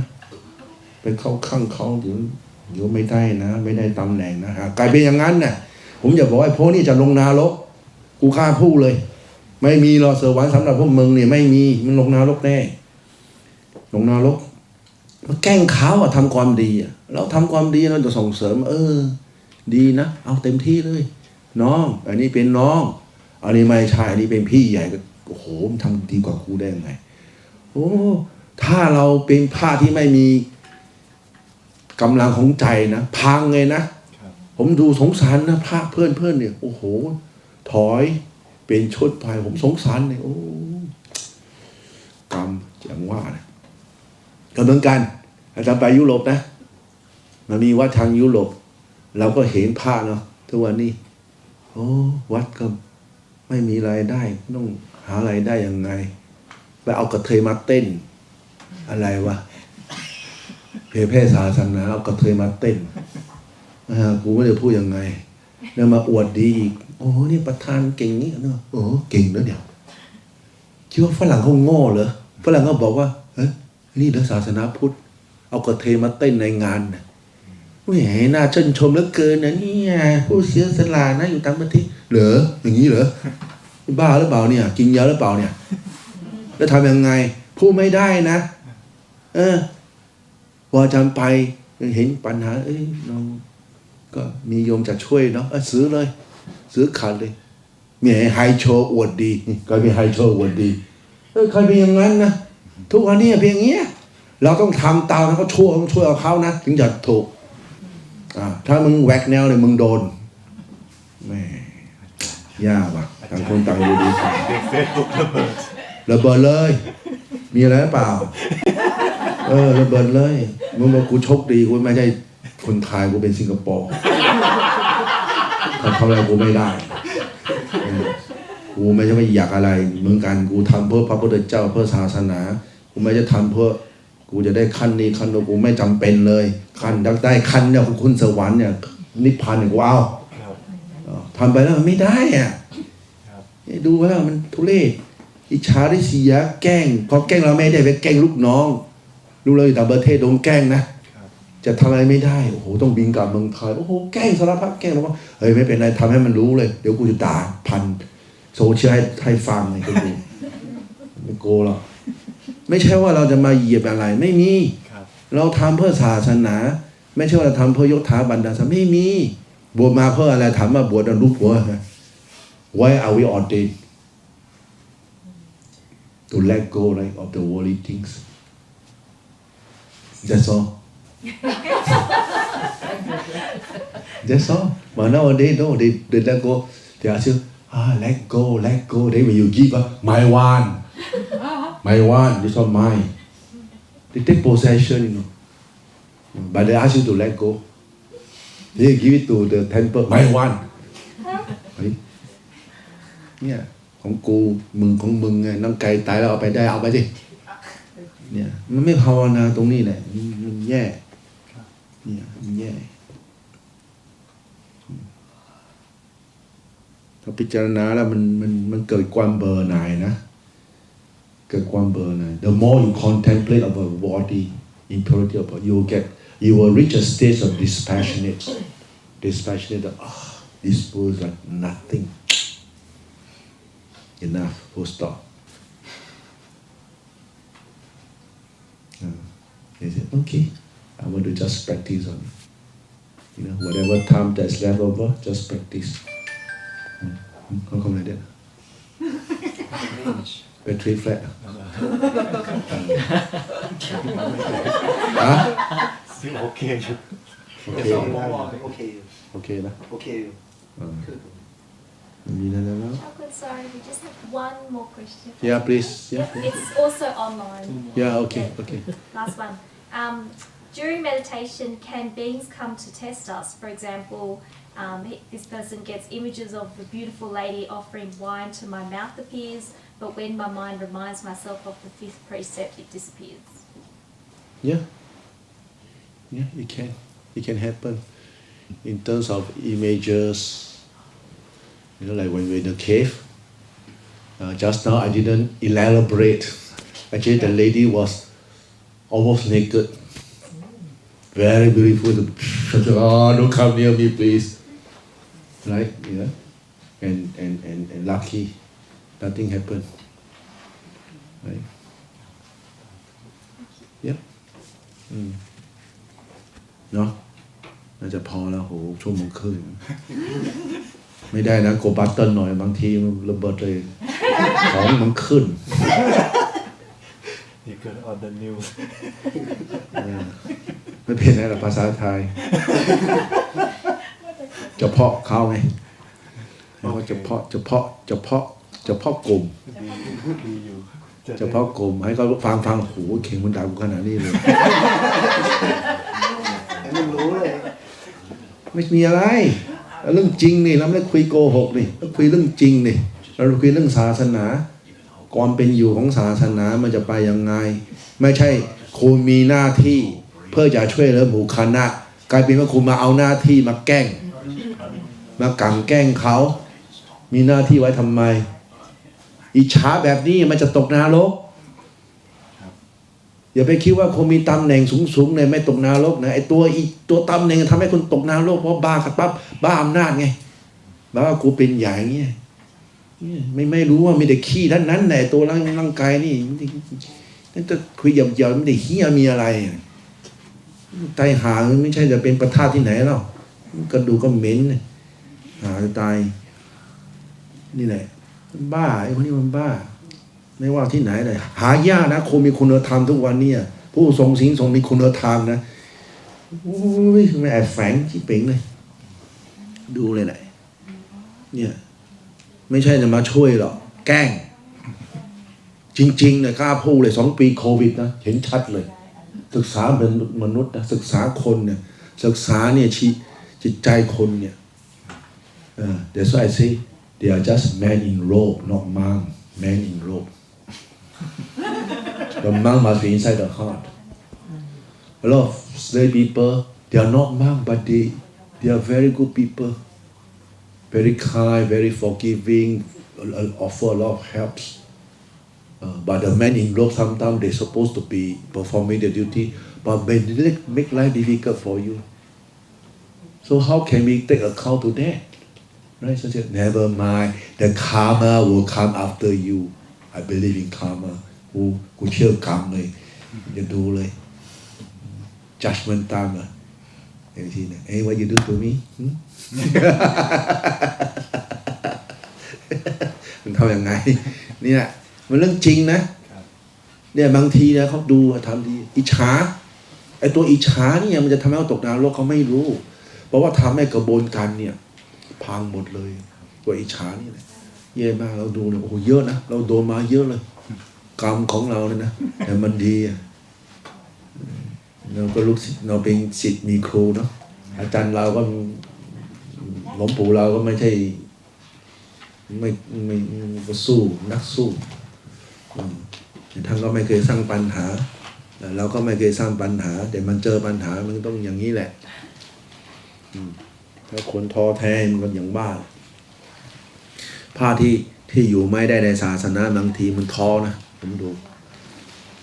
ไปเข้าข้างเขาเดี๋ยวไม่ได้นะไม่ได้ตำแหน่งนะฮะกลายเป็นอย่างนั้นน่ะผมจะบอกไอ้พวกนี้จะลงนรกกูกล้าพูดเลยไม่มีหรอกสวรรค์สำหรับพวกมึงเนี่ยไม่มีมันลงนรกแน่ลงนรกมาแกล้งเขาทำความดีเราทำความดีเราจะส่งเสริมดีนะเอาเต็มที่เลยน้องอันนี้เป็นน้องอันนี้ไม่ใช่อันนี้เป็นพี่ใหญ่ก็โอ้โหมันทำดีกว่ากูได้ไงโอ้ถ้าเราเป็นพระที่ไม่มีกำลังของใจนะพังเลยนะผมดูสงสารนะพระเพื่อนเนี่ยโอ้โหถอยเป็นชุดไปผมสงสารเลยโอ้กรรมอย่างว่านะก็เหมือนกันอาจารย์ไปยุโรปนะมันมีวัดทางยุโรปเราก็เห็นพระเนาะทุกวันนี้โอ้วัดก็ไม่มีรายได้ต้องหารายได้ยังไงไปเอากระเทยมาเต้นอะไรวะเผยแพร่ศาสนาเอากระเทยมาเต้นกูไม่ได้พูดยังไงแล้วมาอวดดีอีกโอ้นี่ประธานเก่งนี่เนาะเก่งแล้วเนี่ยคิดว่าฝรั่งเขาโง่เหรอฝรั่งเขาบอกว่านี่เรื่องศาสนาพุทธเอากระเทยมาเต้นในงานนะแหมน่าชื่นชมเหลือเกินนะเนี่ยผู้เสียสละนะอยู่ต่างประเทศเหรออย่างนี้เหรอบ้าหรือเปล่าเนี่ยกินยาหรือเปล่าเนี่ยแล้วทำยังไงพูดไม่ได้นะพออาจารย์ไปเห็นปัญหาน้องก็มีโยมจะช่วยเนาะซื้อเลยซื้อขัดเลยมีไฮโชว์อวดดีก็มีไฮโชว์อวดดีใครเป็นอย่างนั้นนะทุกวันนี้เพียงเงี้ยเราต้องทำตามเขาช่วยต้องช่วยเอาเขานะถึงจะถูกถ้ามึงแหวกแนวเลยมึงโดนแม่ยากว่ะต่างคนต่างอยู่ดีเฟซบุ๊กระเบิด ระเบิดเลยมีอะไรเปล่าระเบิดเลยมึงบอกกูโชคดีกูไม่ใช่คนไทยกูเป็นสิงคโปร์ทำอะไรกูไม่ได้กูไม่ใช่ไม่อยากอะไรเหมือนกันกูทำเพื่อพระพุทธเจ้าเพื่อศาสนากูไม่จะทำเพื่อ กูจะได้ขั้นนี้ขั้นนู้นกูไม่จำเป็นเลยขั้นได้ขั้นเนี่ยคุณสวรรค์เนี่ยนิพพานเนี่ยว้าวทำไปแล้วมันไม่ได้อ่ะดูแล้วมันทุเรศอิจฉาริษยาแกล้งพอแกล้งเราไม่ได้ไปแกล้งลูกน้องลูกเราอยู่ต่างประเทศโดนแกล้งนะจะทำอะไรไม่ได้โอ้โหต้องบินกลับเมืองไทยโอ้โหแกล้งสารพัดแกล้งแล้วก็เฮ้ยไม่เป็นไรทำให้มันรู้เลยเดี๋ยวกูจะด่าพันโซเชียลให้ฟังเลยกูดูไม่โกหรอกไม่ใช่ว่าเราจะมาเหยียบอะไรไม่มีเราทำเพื่อศาสนาไม่ใช่ว่าเราทำเพื่อยศถาบรรดาศักดิ์ไม่มีบวชมาเพื่ออะไรถามว่าบวชแล้วรู้ผัวนะ Why are we ordained to let go right of the worldly things that's all that's all but nowadays no they let go they ask you let go then when you give my one this one mine they take possession you know but they ask you to let go they give it to the temple my one เนี่ยของกูมึงของมึงไงน้องไก่ตายแล้วเอาไปได้เอาไปสิเนี่ยมันไม่ภาวนาตรงนี้แหละมันแย่เนี่ยมันแย่ถ้าพิจารณาแล้วมันเกิดความเบื่อหน่ายนะเกิดความเบื่อหน่าย the more you contemplate about body impurity about you will reach a stage of dispassionate that this world is like nothing enough full stop they said okay I want to just practice on whatever time that's left over just practice how come like that battery flat still okay โอเคนะ Okay. Sorry, we just have one more question. Yeah, please. Yeah. It's also online. Yeah, okay. Last one. During meditation, can beings come to test us? For example, this person gets images of a beautiful lady offering wine to my mouth appears, but when my mind reminds myself of the fifth precept, it disappears. Yeah, it can happen in terms of images. Like when we're in the cave. Just now I didn't elaborate. Actually, the lady was almost naked. Very beautiful. Oh, don't come near me, please. Right? Yeah. And lucky, nothing happened. Right? Yep. เนาะน่าจะพอแล้วโหชั่วโมงครึ่งไม่ได้นะโกบัตเติ้ลหน่อยบางทีมันระเบิดเลยของมันขึ้น You got on the news ไม่เป็นไรหรอกภาษาไทยเฉพาะเขาไงว่าเฉพาะกลุ่มเฉพาะกลุ่มให้เขาฟังโหเข่งมันด่ากูขนาดนี้เลยมันรู้เลยไม่มีอะไรเรื่องจริงนี่เราไม่ได้คุยโกหกนี่เราคุยเรื่องจริงนี่เราคุยเรื่องศาสนาความเป็นอยู่ของศาสนามันจะไปยังไงไม่ใช่คุณมีหน้าที่เพื่อจะช่วยเหลือหมู่คณะกลายเป็นว่าคุณมาเอาหน้าที่มาแกล้งมากลั่นแกล้งเขามีหน้าที่ไว้ทำไมอิจฉาแบบนี้มันจะตกนรกอย่าไปคิดว่าคนมีตำแหน่งสูงๆเนี่ยไม่ตกนรกนะไอตัวตำแหน่งทำให้คนตกนรกเพราะบ้าขัดปั๊บบ้าอำนาจไงบ้าว่ากูเป็นใหญ่เงี้ยไม่รู้ว่ามีแต่ขี้ท่านนั้นแหละตัวร่างกายนี่นั่นจะคุยหยาบๆไม่ได้เหี้ยมีอะไรตายหาไม่ใช่จะเป็นประทาสที่ไหนหรอกกระดูกก็เหม็นหาตายนี่แหละบ้าไอ้คนนี้มันบ้าไม่ว่าที่ไหนเลยหายากนะคนมีคุณธรรมทุกวันนี้ผู้ทรงศีลทรงมีคุณธรรมนะอุ้ยไม่แอบแฝงที่เป่งเลยดูเลยแหละเนี่ยไม่ใช่จะมาช่วยหรอกแกล้งจริงๆเนี่ยกล้าพูดเลย2 ปีโควิดนะเห็นชัดเลยศึกษาเป็นมนุษย์นะศึกษาคนเนี่ยศึกษาเนี่ยจิตใจคนเนี่ยThat's why I say they are just man in robe not monk man in robe The monk must be inside the heart A lot of lay people, they are not monk, but they are very good people. Very kind, very forgiving, offer a lot of helps. But the men in law sometimes they're supposed to be performing the duty, but they make life difficult for you. So how can we take account to that? Right? So just, never mind, the karma will come after you. I believe in karma. กูเชื่อกรรมเลยจะดูเลย judgment time อ่ะอย่างที่เนี่ย Hey, what you do to me? มันทำยังไงเนี่ยมันเรื่องจริงนะเนี่ยบางทีนะเขาดูทำดีอิจฉาไอ้ตัวอิจฉาเนี่ยมันจะทำให้เขาตกนรกเขาไม่รู้เพราะว่าทำให้กระบวนการเนี่ยพังหมดเลยตัวอิจฉานี่แหละเย่มากเราดูเนี่ยโอ้โหเยอะนะเราโดนมาเยอะเลยกรรมของเราเนี่ยนะแต่มันดีเราก็ลูกศิษย์เราเป็นศิษย์มีครูเนาะอาจารย์เราก็หลวงปู่เราก็ไม่ใช่ไม่สู้นักสู้ท่านก็ไม่เคยสร้างปัญหาเราก็ไม่เคยสร้างปัญหาแต่มันเจอปัญหามันต้องอย่างนี้แหละถ้าคนท้อแท้มันก็อย่างบ้าผ้าที่อยู่ไม่ได้ในศาสนาบางทีมันท้อนะผมดู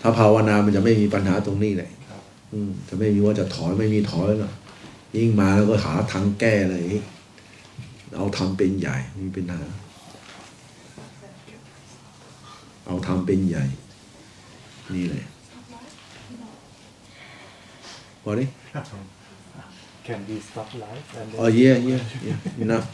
ถ้าภาวนามันจะไม่มีปัญหาตรงนี้เลยจะไม่มีว่าจะถอยไม่มีถอยหรอกยิ่งมาแล้วก็หาทางแก้เลยเอาทำเป็นใหญ่มีปัญหาเอาทำเป็นใหญ่นี่เลยว่าดิ Can we stop live and then Oh yeah enough